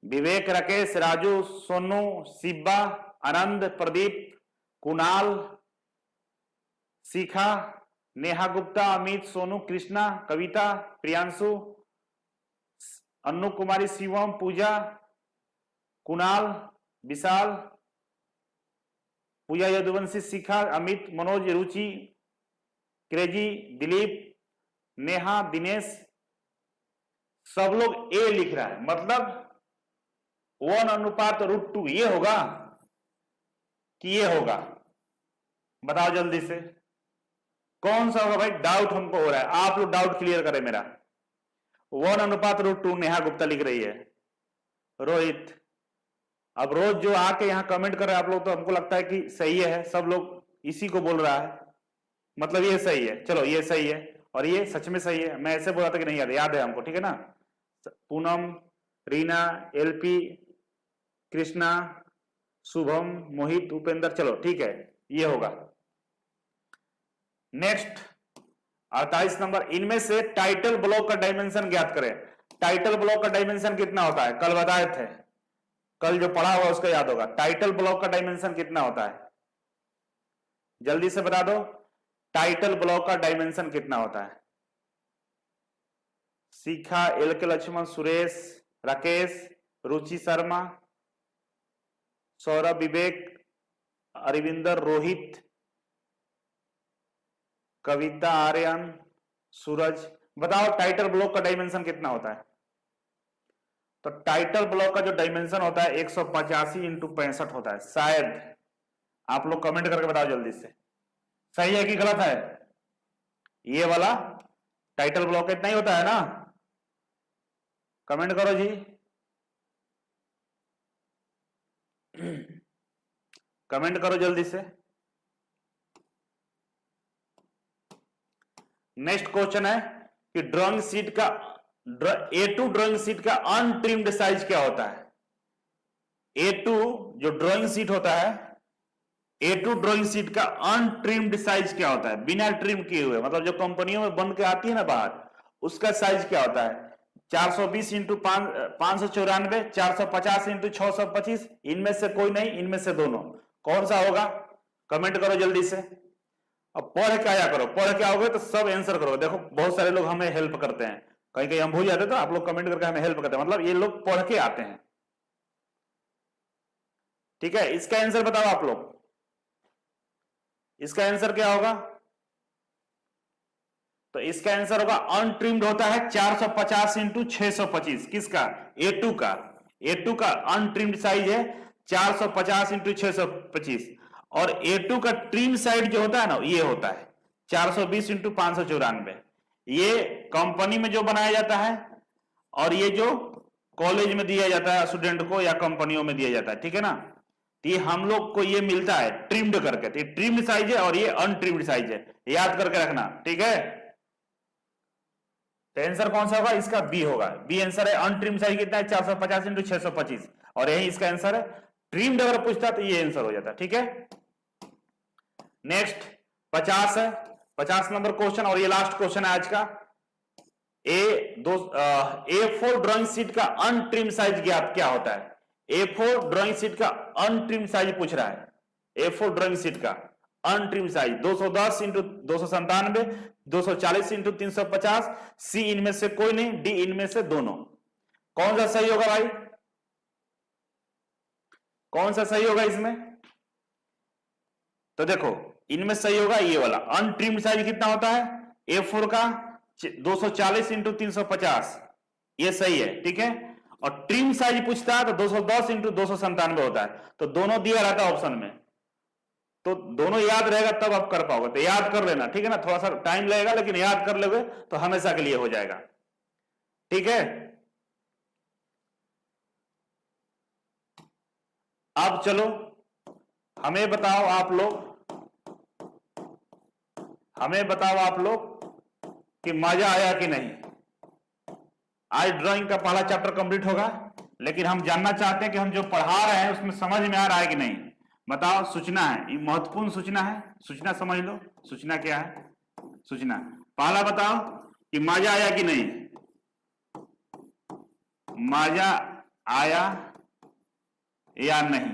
विवेक, राकेश, राजू, सोनू, शिवा, आनंद, प्रदीप, कुणाल, शिखा, नेहा गुप्ता, अमित, सोनू, कृष्णा, कविता, प्रियांशु, अन्नू कुमारी, शिवम, पूजा, कुणाल, विशाल, पूजा यदुवंशी, शिखा, अमित, मनोज, रुचि, क्रेजी, दिलीप, नेहा, दिनेश, सब लोग ए लिख रहा है, मतलब 1:√2 ये होगा कि ये होगा? बताओ जल्दी से, कौन सा होगा भाई? डाउट हमको हो रहा है, आप लोग डाउट क्लियर करें मेरा। 1:√2 नेहा गुप्ता लिख रही है। रोहित, अब रोज जो आके यहाँ कमेंट कर रहे हैं आप लोग, तो हमको लगता है कि सही है, सब लोग इसी को बोल रहा है, मतलब ये सही है। चलो ये सही है और ये सच में सही है। मैं ऐसे बोला था कि नहीं याद है हमको, ठीक है ना? पूनम, रीना, एलपी, कृष्णा, शुभम, मोहित, उपेंद्र, चलो ठीक है, ये होगा। नेक्स्ट 48 नंबर, इनमें से टाइटल ब्लॉक का डायमेंशन ज्ञात करें। टाइटल ब्लॉक का डायमेंशन कितना होता है? कल बताए थे, कल जो पढ़ा हुआ उसका याद होगा। टाइटल ब्लॉक का डायमेंशन कितना होता है? जल्दी से बता दो, टाइटल ब्लॉक का डायमेंशन कितना होता है? शिखा, एल के लक्ष्मण, सुरेश, राकेश, रुचि शर्मा, सौरभ, विवेक, अरविंदर, रोहित, कविता, आर्यन, सूरज, बताओ टाइटल ब्लॉक का डायमेंशन कितना होता है? तो टाइटल ब्लॉक का जो डायमेंशन होता है 185 × 65 होता है। शायद आप लोग कमेंट करके बताओ जल्दी से, सही है कि गलत है? ये वाला टाइटल ब्लॉक इतना ही होता है ना? कमेंट करो जी, कमेंट करो जल्दी से। नेक्स्ट क्वेश्चन है कि ड्राइंग शीट का A2 ड्राइंग शीट का अनट्रिम्ड साइज क्या होता है? A2 जो ड्राइंग शीट होता है, A2 ड्राइंग शीट का अनट्रिम्ड साइज क्या होता है? बिना ट्रिम किए हुए, मतलब जो कंपनियों में बन के आती है ना बाहर, उसका साइज क्या होता है? 420 × 594, 450 × 625, इनमें से कोई नहीं, इनमें से दोनों, कौन सा होगा? कमेंट करो जल्दी से। अब पढ़ के आया करो, पढ़ के आओगे तो सब आंसर करोगे। देखो बहुत सारे लोग हमें हेल्प करते हैं, कहीं कहीं हम भूल जाते तो आप लोग कमेंट करके हमें हेल्प करते हैं, मतलब ये लोग पढ़ के आते हैं। ठीक है, इसका आंसर बताओ आप लोग, इसका आंसर क्या होगा? तो इसका आंसर होगा अनट्रिम्ड होता है 450 × 625। किसका? A2 का। A2 का अनट्रिम्ड साइज है 450 × 625 और A2 का ट्रिम साइड जो होता है ना, ये होता है 420 × 594। ये कंपनी में जो बनाया जाता है और ये जो कॉलेज में दिया जाता है स्टूडेंट को या कंपनियों में दिया जाता है, ठीक है ना? तो ये हम लोग को ये मिलता है ट्रिम्ड करके। तो ये ट्रिम्ड साइज है और ये अनट्रिम्ड साइज है, याद करके रखना, ठीक है? तो आंसर कौन सा होगा? इसका बी होगा। बी आंसर है। अनट्रिम्ड साइज कितना है? 450 × 625 और यही इसका आंसर है। ट्रिम्ड अगर पूछता तो ये आंसर हो जाता, ठीक है? नेक्स्ट 50 है, 50 नंबर क्वेश्चन और ये लास्ट क्वेश्चन है आज का। A4 ड्राइंग शीट का अनट्रिम साइज क्या होता है? A4 ड्राइंग शीट का अनट्रिम साइज पूछ रहा है। A4 ड्राइंग शीट का अनट्रिम साइज 210 × 297, 240 × 350, सी इनमें से कोई नहीं, डी इनमें से दोनों। कौन सा सही होगा भाई? कौन सा सही होगा इसमें? तो देखो इनमें सही होगा ये वाला। अनट्रिम्ड साइज कितना होता है A4 का? 240 × 350, ये सही है, ठीक है? और ट्रिम साइज पूछता है तो 210 × 297 होता है। तो दोनों दिया रहता है ऑप्शन में, तो दोनों याद रहेगा तब आप कर पाओगे। तो याद कर लेना, ठीक है ना? थोड़ा सा टाइम लगेगा लेकिन याद कर लोगे तो हमेशा के लिए हो जाएगा, ठीक है? अब चलो हमें बताओ आप लोग कि मजा आया कि नहीं? आज ड्राइंग का पहला चैप्टर कंप्लीट होगा, लेकिन हम जानना चाहते हैं कि हम जो पढ़ा रहे हैं उसमें समझ में आ रहा है कि नहीं। बताओ, सूचना है, ये महत्वपूर्ण सूचना है। सूचना समझ लो, सूचना क्या है। सूचना पहला बताओ कि मजा आया कि नहीं, मजा आया या नहीं,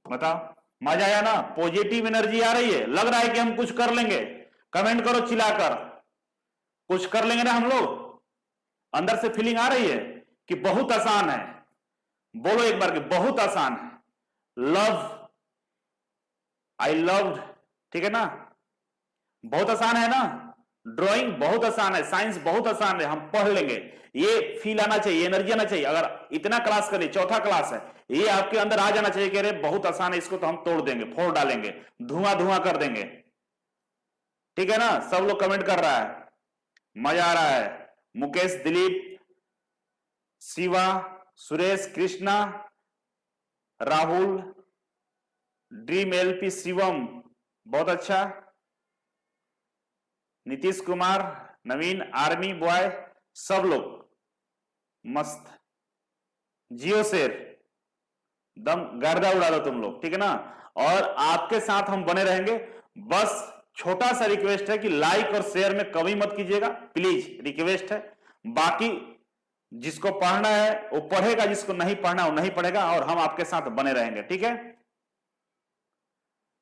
बताओ। मजा आया ना, पॉजिटिव एनर्जी आ रही है, लग रहा है कि हम कुछ कर लेंगे। कमेंट करो चिल्लाकर, कुछ कर लेंगे ना हम लोग। अंदर से फीलिंग आ रही है कि बहुत आसान है। बोलो एक बार कि बहुत आसान है। लव, आई लव्ड, ठीक है ना, बहुत आसान है ना। ड्राइंग बहुत आसान है, साइंस बहुत आसान है, हम पढ़ लेंगे। ये फील आना चाहिए, एनर्जी आना चाहिए। अगर इतना क्लास करिए, चौथा क्लास है, ये आपके अंदर आ जाना चाहिए कि अरे बहुत आसान है, इसको तो हम तोड़ देंगे, फोड़ डालेंगे, धुआं धुआं कर देंगे। ठीक है ना, सब लोग कमेंट कर रहा है, मजा आ रहा है। मुकेश, दिलीप, शिवा, सुरेश, कृष्णा, राहुल, ड्रीम एलपी, शिवम, बहुत अच्छा। नीतीश कुमार, नवीन, आर्मी बॉय, सब लोग मस्त। जियो शेर, दम गर्दा उड़ा दो तुम लोग, ठीक है ना। और आपके साथ हम बने रहेंगे। बस छोटा सा रिक्वेस्ट है कि लाइक और शेयर में कमी मत कीजिएगा, प्लीज, रिक्वेस्ट है। बाकी जिसको पढ़ना है वो पढ़ेगा, जिसको नहीं पढ़ना वो नहीं पढ़ेगा, और हम आपके साथ बने रहेंगे, ठीक है।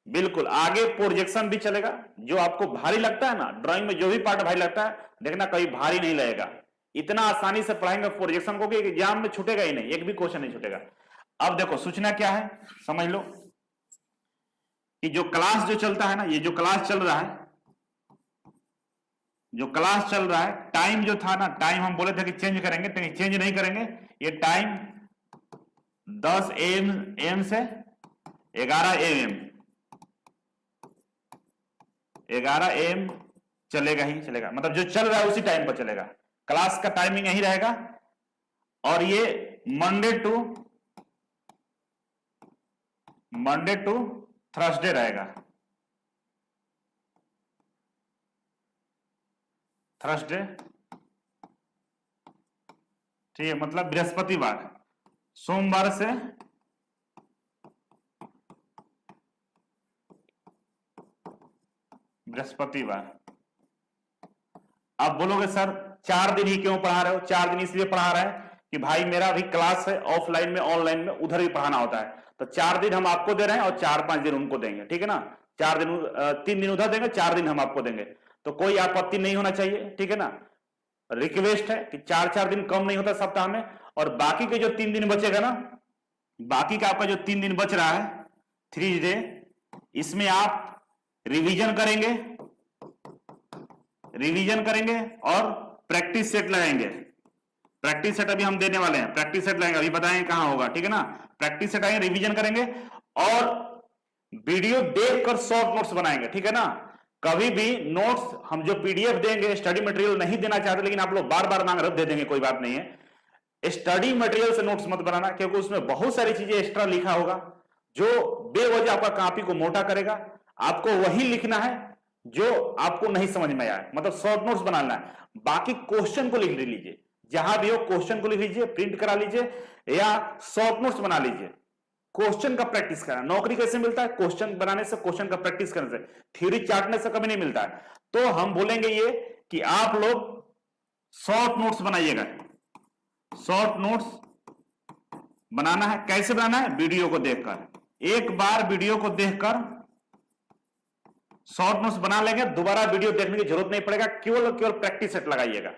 बिल्कुल, आगे प्रोजेक्शन भी चलेगा। जो आपको भारी लगता है ना ड्राइंग में, जो भी पार्ट भारी लगता है, देखना कभी भारी नहीं लगेगा। इतना आसानी से पढ़ाएंगे प्रोजेक्शन को कि एग्जाम में छूटेगा ही नहीं, एक भी क्वेश्चन नहीं छूटेगा। अब देखो सूचना क्या है, समझ लो कि जो क्लास जो चलता है ना, ये जो क्लास चल रहा है, जो क्लास चल रहा है, टाइम जो था ना, टाइम हम बोले थे कि चेंज करेंगे, तो चेंज नहीं करेंगे। ये टाइम 10 AM से 11 AM, 11 AM चलेगा ही चलेगा। मतलब जो चल रहा है उसी टाइम पर चलेगा, क्लास का टाइमिंग यही रहेगा। और ये मंडे टू थर्सडे रहेगा, थर्सडे, ठीक है, मतलब बृहस्पतिवार, सोमवार से बृहस्पतिवार। अब बोलोगे सर 4 दिन ही क्यों पढ़ा रहे हो? 4 दिन इसलिए पढ़ा रहे हैं कि भाई मेरा भी क्लास है ऑफलाइन में, ऑनलाइन में, उधर भी पढ़ाना होता है। तो 4 दिन हम आपको दे रहे हैं और 4-5 दिन उनको देंगे, ठीक है ना। 4 दिन 3 दिन उधर देंगे, 4 दिन हम आपको देंगे, तो कोई आपत्ति नहीं होना चाहिए, ठीक है ना। रिक्वेस्ट है कि 4-4 दिन कम नहीं होता सप्ताह में। और बाकी के जो 3 दिन बचेगा ना, बाकी का आपका जो 3 दिन बच रहा है, 3 डे, इसमें आप रिवीजन करेंगे और प्रैक्टिस सेट लगाएंगे। प्रैक्टिस सेट अभी हम देने वाले हैं, प्रैक्टिस सेट लगाएंगे, अभी बताएंगे कहां होगा, ठीक है ना। प्रैक्टिस सेट आएंगे, रिवीजन करेंगे और वीडियो देखकर शॉर्ट नोट्स बनाएंगे, ठीक है ना। कभी भी नोट्स हम जो पीडीएफ देंगे, स्टडी मटेरियल नहीं देना चाहते, लेकिन आप लोग बार बार मांग रहे हो, दे देंगे, कोई बात नहीं है। स्टडी मटेरियल से नोट्स मत बनाना, क्योंकि उसमें बहुत सारी चीजें एक्स्ट्रा लिखा होगा जो बेवजह आपका कॉपी को मोटा करेगा। आपको वही लिखना है जो आपको नहीं समझ में आए, मतलब शॉर्ट नोट्स बनाना है। बाकी क्वेश्चन को लिख लीजिए, जहां भी हो क्वेश्चन को लिख लीजिए, प्रिंट करा लीजिए या शॉर्ट नोट्स बना लीजिए। क्वेश्चन का प्रैक्टिस करना, नौकरी कैसे मिलता है? क्वेश्चन बनाने से, क्वेश्चन का प्रैक्टिस करने से, थ्योरी चाटने से कभी नहीं मिलता है। तो हम बोलेंगे ये कि आप लोग शॉर्ट नोट्स बनाइएगा। शॉर्ट नोट्स बनाना है, कैसे बनाना है? वीडियो को देखकर, एक बार वीडियो को देखकर शॉर्ट नोट्स बना लेंगे, दोबारा वीडियो देखने की जरूरत नहीं पड़ेगा। केवल प्रैक्टिस सेट लगाइएगा,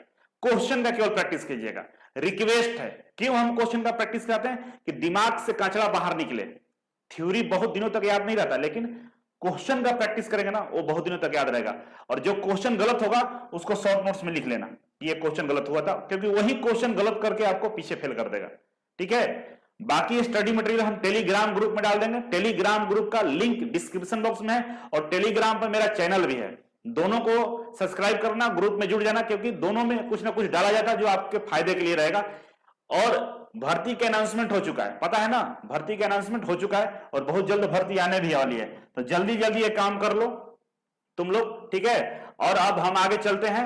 क्वेश्चन का केवल प्रैक्टिस कीजिएगा। रिक्वेस्ट है, क्यों हम क्वेश्चन का प्रैक्टिस करते हैं? कि दिमाग से कचरा बाहर निकले। थ्योरी बहुत दिनों तक याद नहीं रहता, लेकिन क्वेश्चन का प्रैक्टिस करेंगे ना, वो बहुत दिनों तक याद रहेगा। और जो क्वेश्चन गलत होगा उसको शॉर्ट नोट्स में लिख लेना, ये क्वेश्चन गलत हुआ था, क्योंकि वही क्वेश्चन गलत करके आपको पीछे फेल कर देगा, ठीक है। बाकी स्टडी मटेरियल हम टेलीग्राम ग्रुप में डाल देंगे। टेलीग्राम ग्रुप का लिंक डिस्क्रिप्शन बॉक्स में है, और टेलीग्राम पर मेरा चैनल भी है। दोनों को सब्सक्राइब करना, ग्रुप में जुड़ जाना, क्योंकि दोनों में कुछ ना कुछ डाला जाता है जो आपके फायदे के लिए रहेगा। और भर्ती के अनाउंसमेंट हो चुका है, पता है ना, भर्ती के अनाउंसमेंट हो चुका है और बहुत जल्द भर्ती आने भी वाली है। तो जल्दी जल्दी ये काम कर लो तुम लोग, ठीक है। और अब हम आगे चलते हैं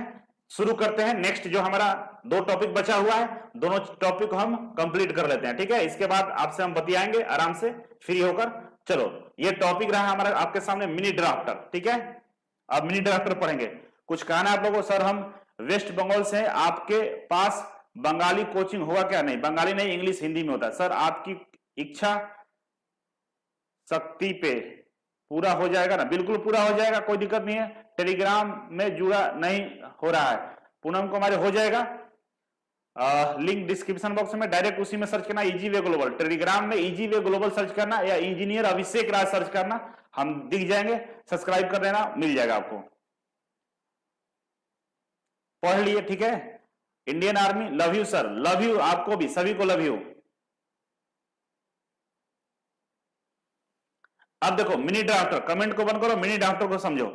शुरू करते हैं। नेक्स्ट जो हमारा 2 टॉपिक बचा हुआ है, दोनों टॉपिक को हम कंप्लीट कर लेते हैं, ठीक है। इसके बाद आपसे हम बतियाएंगे आराम से फ्री होकर। चलो, ये टॉपिक रहा हमारा आपके सामने मिनी ड्राफ्टर, ठीक है। अब मिनी ड्राफ्टर पढ़ेंगे। कुछ कहना है आप लोगों को, सर हम वेस्ट बंगाल से, आपके पास बंगाली कोचिंग होगा क्या? नहीं, बंगाली नहीं, इंग्लिश हिंदी में होता है। सर आपकी इच्छा शक्ति पे पूरा हो जाएगा ना? बिल्कुल पूरा हो जाएगा, कोई दिक्कत नहीं है। टेलीग्राम में जुड़ा नहीं हो रहा है, पूनम कुमार हो जाएगा। लिंक डिस्क्रिप्शन बॉक्स में, डायरेक्ट उसी में सर्च करना इजी वे ग्लोबल। टेलीग्राम में इजी वे ग्लोबल सर्च करना या इंजीनियर अभिषेक राज सर्च करना, हम दिख जाएंगे। सब्सक्राइब कर देना, मिल जाएगा आपको। पढ़ लिए, ठीक है। Indian army, love you sir, love you आपको भी, सभी को लव यू। अब देखो मिनी ड्राफ्टर, कमेंट को बंद करो, मिनी ड्राफ्टर को समझो।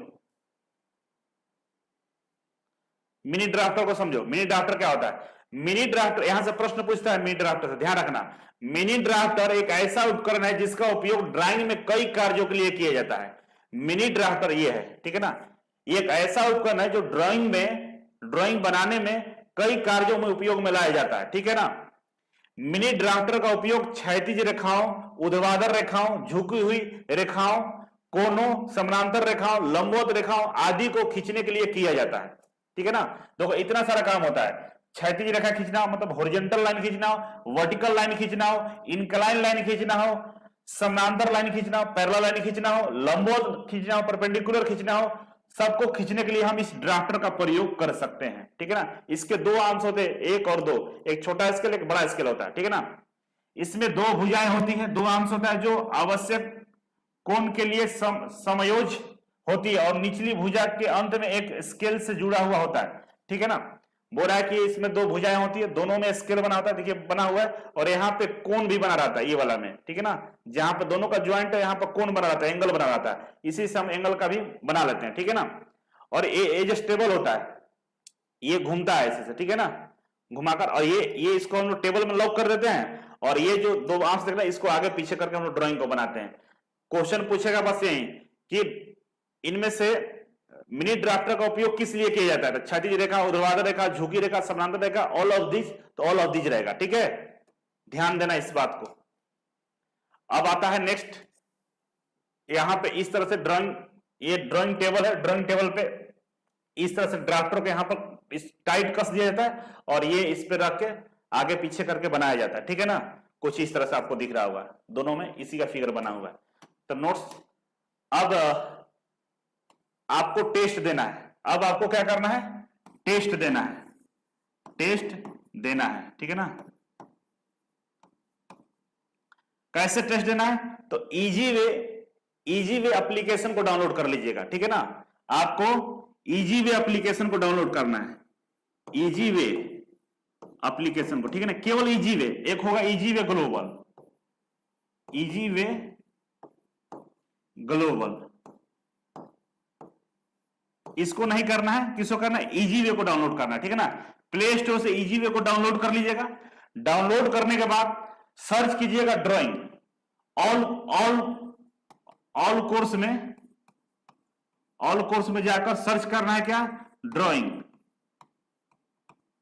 मिनी ड्राफ्टर को समझो। मिनी ड्राफ्टर क्या होता है? मिनी ड्राफ्टर, यहां से प्रश्न पूछता है मिनी ड्राफ्टर से, ध्यान रखना। मिनी ड्राफ्टर एक ऐसा उपकरण है जिसका उपयोग ड्राइंग में कई कार्यों के लिए किया जाता है। मिनी ड्राफ्टर ये है, ठीक है ना। ये एक ऐसा उपकरण है जो ड्राइंग बनाने में कई कार्यों में उपयोग में लाया जाता है, ठीक है ना। मिनी ड्राफ्टर का उपयोग क्षैतिज रेखाओं, ऊर्ध्वाधर रेखाओं, झुकी हुई रेखाओं, कोनों, समानांतर रेखाओं, लंबवत रेखाओं आदि को खींचने के लिए किया जाता है, ठीक है ना। देखो इतना सारा काम होता है। क्षैतिज रेखा खींचना हो, मतलब हॉरिजॉन्टल लाइन खींचना हो, वर्टिकल लाइन खींचना हो, इंक्लाइन लाइन खींचना हो, समानांतर लाइन खींचना हो, पैरेलल लाइन खींचना हो, लंबवत खींचना हो, परपेंडिकुलर खींचना हो, सबको खींचने के लिए हम इस ड्राफ्टर का प्रयोग कर सकते हैं, ठीक है ना। इसके 2 आर्म्स होते हैं, 1 और 2, एक छोटा स्केल एक बड़ा स्केल होता है, ठीक है ना। इसमें 2 भुजाएं होती हैं, 2 आर्म्स होता है जो आवश्यक कोण के लिए समयोज होती है, और निचली भुजा के अंत में एक स्केल से जुड़ा हुआ होता है, ठीक है ना। बोल रहा है कि इसमें 2 भुजाएं होती है, दोनों में स्केल बना होता है, देखिए बना हुआ है, और यहाँ पे कोण भी बना रहता है, ये वाला में, ठीक है ना। जहां पे दोनों का ज्वाइंट है, यहाँ पर कोण बना रहता है, एंगल बना रहता है, इसी से हम एंगल का भी बना लेते हैं, ठीक है ना। और ये एडजस्टेबल होता है, ये घूमता है ऐसे से, ठीक है ना, घुमाकर, और ये इसको हम लोग टेबल में लॉक कर देते हैं, और ये जो 2 आर्म्स देख रहे हैं इसको आगे पीछे करके हम लोग ड्राइंग को बनाते हैं। क्वेश्चन पूछेगा बस यही कि इनमें से मिनी ड्राफ्टर का उपयोग किस लिए किया जाता है? क्षैतिज रेखा, ऊर्ध्वाधर रेखा, झुकी रेखा, समानांतर रेखा, ऑल ऑफ दिस, तो ऑल ऑफ दिस रहेगा, ठीक है। ध्यान देना इस बात को। अब आता है नेक्स्ट, यहां पे इस तरह से ड्राइंग, ये ड्राइंग टेबल है, ड्राइंग टेबल पे इस तरह से ड्राफ्टर को यहां पर इस टाइट कस दिया जाता है, और ये इस पे रख के आगे पीछे करके बनाया जाता है, ठीक है ना। कुछ इस तरह से आपको दिख रहा होगा, दोनों में इसी का फिगर बना हुआ है। तो नोट्स, अब आपको टेस्ट देना है। अब आपको क्या करना है? टेस्ट देना है, टेस्ट देना है, ठीक है ना। कैसे टेस्ट देना है? तो इजी वे एप्लीकेशन को डाउनलोड कर लीजिएगा, ठीक है ना। आपको इजी वे एप्लीकेशन को डाउनलोड करना है, इजी वे एप्लीकेशन को, ठीक है ना। केवल इजी वे, एक होगा easy way global, easy way global, इसको नहीं करना है, किसको करना है? इजी वे को डाउनलोड करना है, ठीक है ना। प्ले स्टोर से इजी वे को डाउनलोड कर लीजिएगा। डाउनलोड करने के बाद सर्च कीजिएगा ड्राइंग, ऑल कोर्स में जाकर सर्च करना है क्या?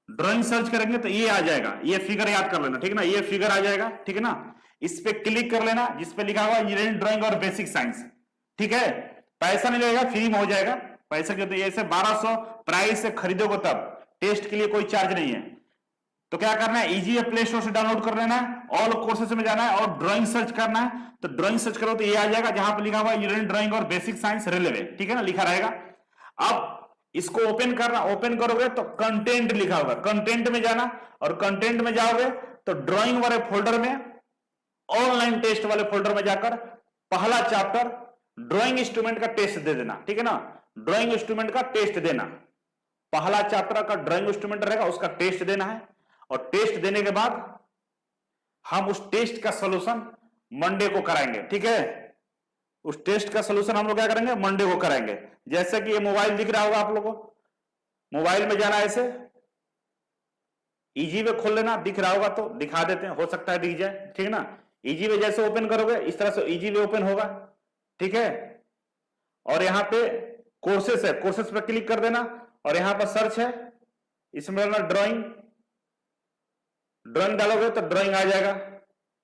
ड्राइंग सर्च करेंगे तो ये आ जाएगा, ये फिगर याद कर लेना, ठीक है ना। ये फिगर आ जाएगा, ठीक है ना। इस पे क्लिक कर लेना, जिस पे लिखा हुआ इंजीनियरिंग ड्राइंग और बेसिक साइंस, ठीक है। पैसा नहीं लगेगा, फ्री में हो जाएगा। पैसा क्यों? तो ऐसे 1200 प्राइस से खरीदोगे तब, टेस्ट के लिए कोई चार्ज नहीं है। तो क्या करना है? इजी प्ले स्टोर से डाउनलोड कर लेना है, ऑल कोर्सेज में जाना है और ड्राइंग सर्च करना है। तो ड्राइंग सर्च करो तो ये आ जाएगा, जहां पर लिखा हुआ इंजीनियरिंग ड्राइंग और बेसिक साइंस रेलेवेंट, ठीक है ना, लिखा रहेगा। अब इसको ओपन करना, ओपन करोगे तो कंटेंट लिखा होगा, कंटेंट में जाना, और कंटेंट में जाओगे तो ड्राइंग वाले फोल्डर में, ऑनलाइन टेस्ट वाले फोल्डर में जाकर पहला चैप्टर ड्राइंग इंस्ट्रूमेंट का टेस्ट दे देना, ठीक है ना। ड्राइंग इंस्ट्रूमेंट का टेस्ट देना, पहला चैप्टर का ड्राइंग इंस्ट्रूमेंट रहेगा, उसका टेस्ट देना है। और टेस्ट देने के बाद हम उस टेस्ट का सॉल्यूशन मंडे को कराएंगे, ठीक है। उस टेस्ट का सॉल्यूशन हम लोग क्या करेंगे? मंडे को कराएंगे। जैसे कि ये मोबाइल दिख रहा होगा आप लोगों को, मोबाइल में जाना, ऐसे इजी वे खोल लेना, दिख रहा होगा तो दिखा देते हैं, हो सकता है दिख जाए, ठीक है ना। इजी वे जैसे ओपन करोगे इस तरह से इजी वे ओपन होगा, ठीक है। और यहां पे कोर्सेस है, कोर्सेस पर क्लिक कर देना, और यहां पर सर्च है, इसमें डालना ड्राइंग, ड्राइंग डालोगे तो ड्राइंग आ जाएगा।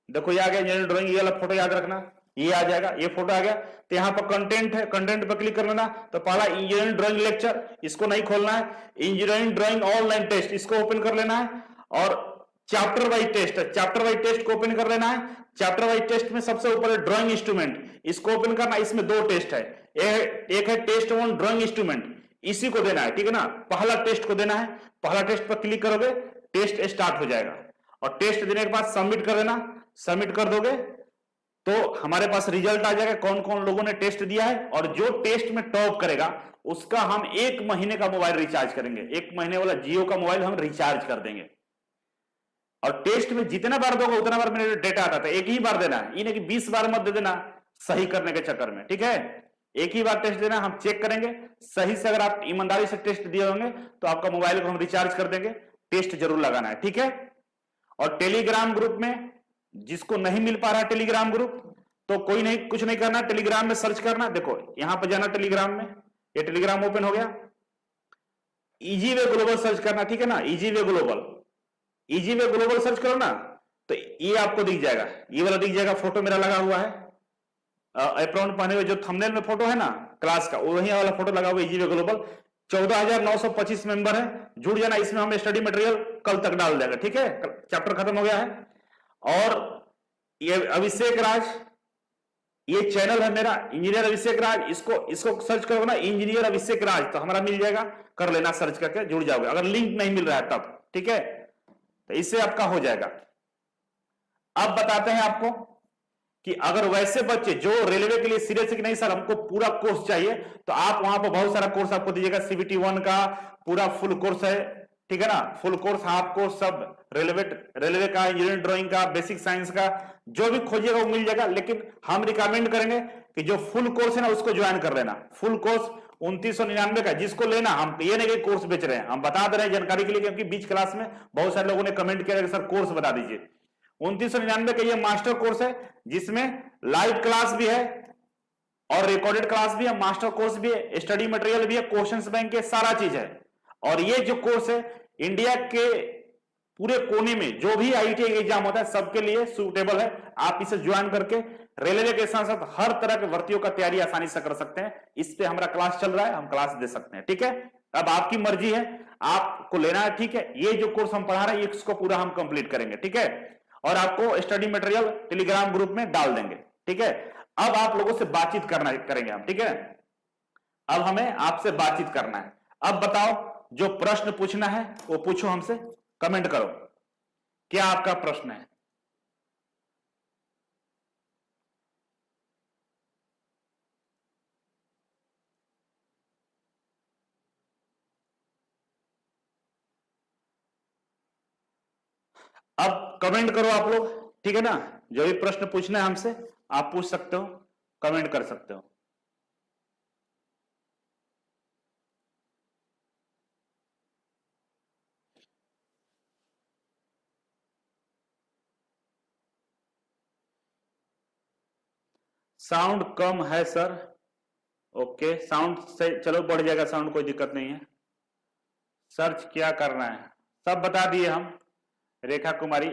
देखो ये आ गया इंजीनियरिंग ड्राइंग, ये वाला फोटो याद रखना, ये आ जाएगा, ये फोटो आ गया। तो यहाँ पर कंटेंट है, कंटेंट पर क्लिक कर लेना। तो पहला इंजीनियरिंग ड्राइंग लेक्चर, इसको नहीं खोलना है। इंजीनियरिंग ड्राइंग ऑनलाइन टेस्ट, इसको ओपन कर लेना है। और चैप्टर वाइज टेस्ट है, चैप्टर वाइज टेस्ट को ओपन कर लेना है। चैप्टर वाइज टेस्ट में सबसे ऊपर है ड्राइंग इंस्ट्रूमेंट, इसको ओपन करना। इसमें दो टेस्ट है, एक है टेस्ट 1 ड्राइंग इंस्ट्रूमेंट, इसी को देना है, ठीक है ना। पहला टेस्ट को देना है, पहला टेस्ट पर क्लिक करोगे, टेस्ट स्टार्ट हो जाएगा। और टेस्ट देने के बाद सबमिट कर देना। सबमिट कर दोगे तो हमारे पास रिजल्ट आ जाएगा, कौन कौन लोगों ने टेस्ट दिया है। और जो टेस्ट में टॉप करेगा उसका हम 1 महीने का मोबाइल रिचार्ज करेंगे। 1 महीने वाला जियो का मोबाइल हम रिचार्ज कर देंगे। और टेस्ट में जितना बार दोगे उतना बार मेरे डेटा आता था, एक ही बार देना है, ये नहीं कि 20 बार मत दे देना सही करने के चक्कर में, ठीक है। एक ही बार टेस्ट देना, हम चेक करेंगे सही से। अगर आप ईमानदारी से टेस्ट दिए होंगे तो आपका मोबाइल को हम रिचार्ज कर देंगे। टेस्ट जरूर लगाना है, ठीक है। और टेलीग्राम ग्रुप में जिसको नहीं मिल पा रहा है टेलीग्राम ग्रुप, तो कोई नहीं, कुछ नहीं करना, टेलीग्राम में सर्च करना। देखो यहां पर जाना टेलीग्राम में, ये टेलीग्राम ओपन हो गया। इजी वे ग्लोबल सर्च करना, ठीक है ना। Easy way global, easy way global search करो ना तो ये आपको दिख जाएगा, ये वाला दिख जाएगा। फोटो मेरा लगा हुआ है, एप्रॉन पहने हुए जो थंबनेल में फोटो है ना क्लास का, वही वाला फोटो लगा हुआ है। इजी वे ग्लोबल 14,925 मेंबर है, जुड़ जाना। इसमें हम स्टडी मटेरियल कल तक डाल देंगे, ठीक है। चैप्टर खत्म हो गया है। और ये अभिषेक राज, ये चैनल है मेरा इंजीनियर अभिषेक राज, इसको सर्च करोगे ना इंजीनियर अभिषेक राज तो हमारा मिल जाएगा, कर लेना सर्च करके, जुड़ जाओगे। अगर लिंक नहीं मिल रहा है तब, ठीक है, तो इससे आपका हो जाएगा। अब बताते हैं आपको कि अगर वैसे बच्चे जो रेलवे के लिए सीरियस है कि नहीं सर हमको पूरा कोर्स चाहिए, तो आप वहां पर बहुत सारा कोर्स आपको दीजिएगा। CBT 1 का पूरा फुल कोर्स है, ठीक है ना। फुल कोर्स, हाफ कोर्स, सब रेलवे का, इंजीनियरिंग ड्राइंग का, बेसिक साइंस का, जो भी खोजिएगा वो मिल जाएगा। लेकिन हम रिकमेंड करेंगे कि जो फुल कोर्स है ना उसको ज्वाइन कर लेना। फुल कोर्स 2999 का, जिसको लेना, हम ये नहीं कि कोर्स बेच रहे हैं, हम बता दे रहे हैं जानकारी के लिए, क्योंकि बीच क्लास में बहुत सारे लोगों ने कमेंट किया कि सर कोर्स बता दीजिए। 2999 का ये मास्टर कोर्स है, जिसमें लाइव क्लास भी है और रिकॉर्डेड क्लास भी है, मास्टर कोर्स भी है, स्टडी मटेरियल भी है, क्वेश्चंस बैंक के सारा चीज है। और ये जो कोर्स है इंडिया के पूरे कोने में जो भी IIT एग्जाम होता है सबके लिए सूटेबल है। आप इसे ज्वाइन करके रेलवे के साथ साथ हर तरह के भर्तियों का तैयारी आसानी से कर सकते हैं। इस पे हमारा क्लास चल रहा है, हम क्लास दे सकते हैं, ठीक है। अब आपकी मर्जी है, आपको लेना है, ठीक है। ये जो कोर्स हम पढ़ा रहे हैं इसको पूरा हम कंप्लीट करेंगे, ठीक है। और आपको स्टडी मटेरियल टेलीग्राम ग्रुप में डाल देंगे, ठीक है। अब आप लोगों से बातचीत करेंगे हम, ठीक है। अब हमें आपसे बातचीत करना है। अब बताओ, जो प्रश्न पूछना है वो पूछो हमसे, कमेंट करो क्या आपका प्रश्न है। अब कमेंट करो आप लोग, ठीक है ना। जो भी प्रश्न पूछना है हमसे आप पूछ सकते हो, कमेंट कर सकते हो। साउंड कम है सर, ओके, साउंड से चलो बढ़ जाएगा साउंड, कोई दिक्कत नहीं है। सर्च क्या करना है सब बता दिए हम। रेखा कुमारी,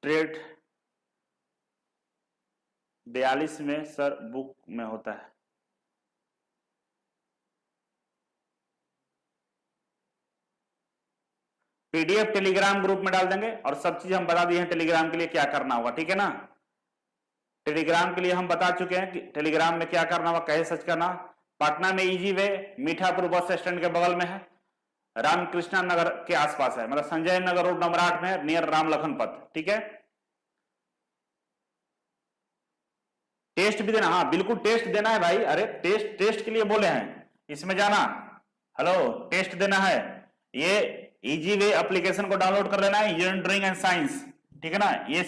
ट्रेड 42 में सर बुक में होता है। PDF टेलीग्राम ग्रुप में डाल देंगे और सब चीज हम बता दिए हैं टेलीग्राम के लिए क्या करना होगा, ठीक है ना। टेलीग्राम के लिए हम बता चुके हैं कि टेलीग्राम में क्या करना होगा, कैसे सर्च करना। पटना में easy way Mithapur bus stand के बगल में है, रामकृष्णा नगर के आसपास है, मतलब संजय नगर रोड नंबर 8 में है, नियर राम लखन पथ, ठीक है। टेस्ट भी देना, हाँ बिल्कुल टेस्ट देना है भाई। अरे टेस्ट के लिए बोले हैं, इसमें जाना, हेलो टेस्ट देना है। ये इजी वे एप्लीकेशन को डाउनलोड कर लेना है, इंजीनियरिंग ड्राइंग एंड साइंस, ठीक है ना। ये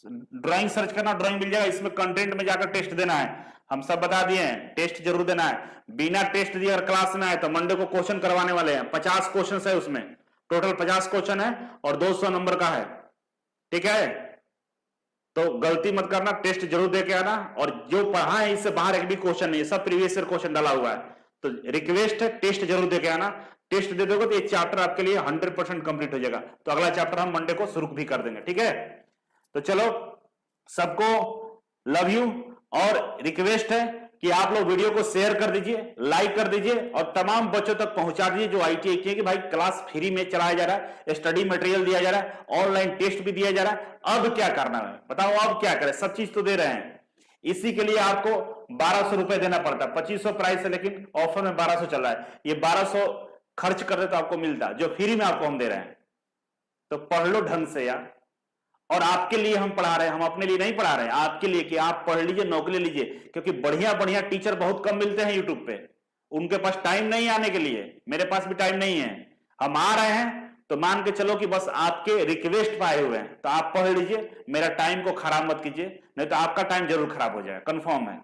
ड्राइंग सर्च करना, ड्राइंग मिल जाएगा, इसमें कंटेंट में जाकर टेस्ट देना है। हम सब बता दिए हैं, टेस्ट जरूर देना है। बिना टेस्ट दिए अगर क्लास में आए तो मंडे को क्वेश्चन करवाने वाले हैं। 50 क्वेश्चन है उसमें, टोटल 50 क्वेश्चन है और 200 नंबर का है, ठीक है। तो गलती मत करना, टेस्ट जरूर दे के आना। और जो पढ़ा है इससे बाहर एक भी क्वेश्चन नहीं है, सब प्रीवियस ईयर क्वेश्चन डाला हुआ है। तो रिक्वेस्ट है टेस्ट जरूर देके आना। टेस्ट दे दोगे तो ये चैप्टर आपके लिए 100% कंप्लीट हो जाएगा। तो अगला चैप्टर हम मंडे को शुरू भी कर देंगे, ठीक है। तो चलो, सबको लव यू, और रिक्वेस्ट है कि आप लोग वीडियो को शेयर कर दीजिए, लाइक कर दीजिए और तमाम बच्चों तक पहुंचा दीजिए जो ITI किए कि भाई क्लास फ्री में चलाया जा रहा है, स्टडी मटेरियल दिया जा रहा है, ऑनलाइन टेस्ट भी दिया जा रहा है। अब क्या करना है बताओ, अब क्या करें, सब चीज तो दे रहे हैं। इसी के लिए आपको 1200 रुपए देना पड़ता है, 2500 प्राइस है लेकिन ऑफर में 1200 चल रहा है। ये 1200 खर्च कर दे तो आपको मिलता है, जो फ्री में आपको हम दे रहे हैं। तो पढ़ लो ढंग से यार, और आपके लिए हम पढ़ा रहे हैं, हम अपने लिए नहीं पढ़ा रहे हैं, आपके लिए कि आप पढ़ लीजिए, नौकरी लीजिए। क्योंकि बढ़िया बढ़िया टीचर बहुत कम मिलते हैं यूट्यूब पे, उनके पास टाइम नहीं आने के लिए, मेरे पास भी टाइम नहीं है। हम आ रहे हैं तो मान के चलो कि बस आपके रिक्वेस्ट पे आए हुए हैं, तो आप पढ़ लीजिए, मेरा टाइम को खराब मत कीजिए, नहीं तो आपका टाइम जरूर खराब हो जाएगा, कंफर्म है।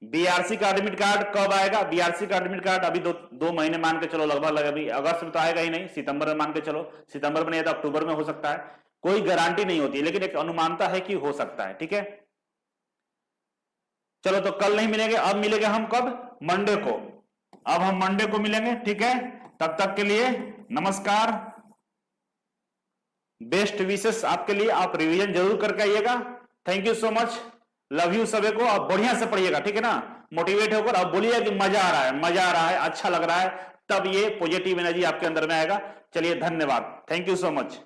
BRC का एडमिट कार्ड कब आएगा? BRC का एडमिट कार्ड अभी दो महीने मान के चलो, लगभग अभी अगस्त में तो आएगा ही नहीं, सितंबर में मान के चलो, सितंबर में नहीं तो अक्टूबर में हो सकता है, कोई गारंटी नहीं होती, लेकिन एक अनुमानता है कि हो सकता है, ठीक है। चलो, तो कल नहीं मिलेंगे, अब मिलेंगे हम कब? मंडे को। अब हम मंडे को मिलेंगे, ठीक है। तब तक के लिए नमस्कार, बेस्ट विशेष आपके लिए, आप रिवीजन जरूर करके आइएगा। Thank you so much, love you सभी को। आप बढ़िया से पढ़िएगा, ठीक है ना, मोटिवेट होकर। अब बोलिए कि मजा आ रहा है, मजा आ रहा है, अच्छा लग रहा है, तब ये पॉजिटिव एनर्जी आपके अंदर में आएगा। चलिए, धन्यवाद, थैंक यू सो मच।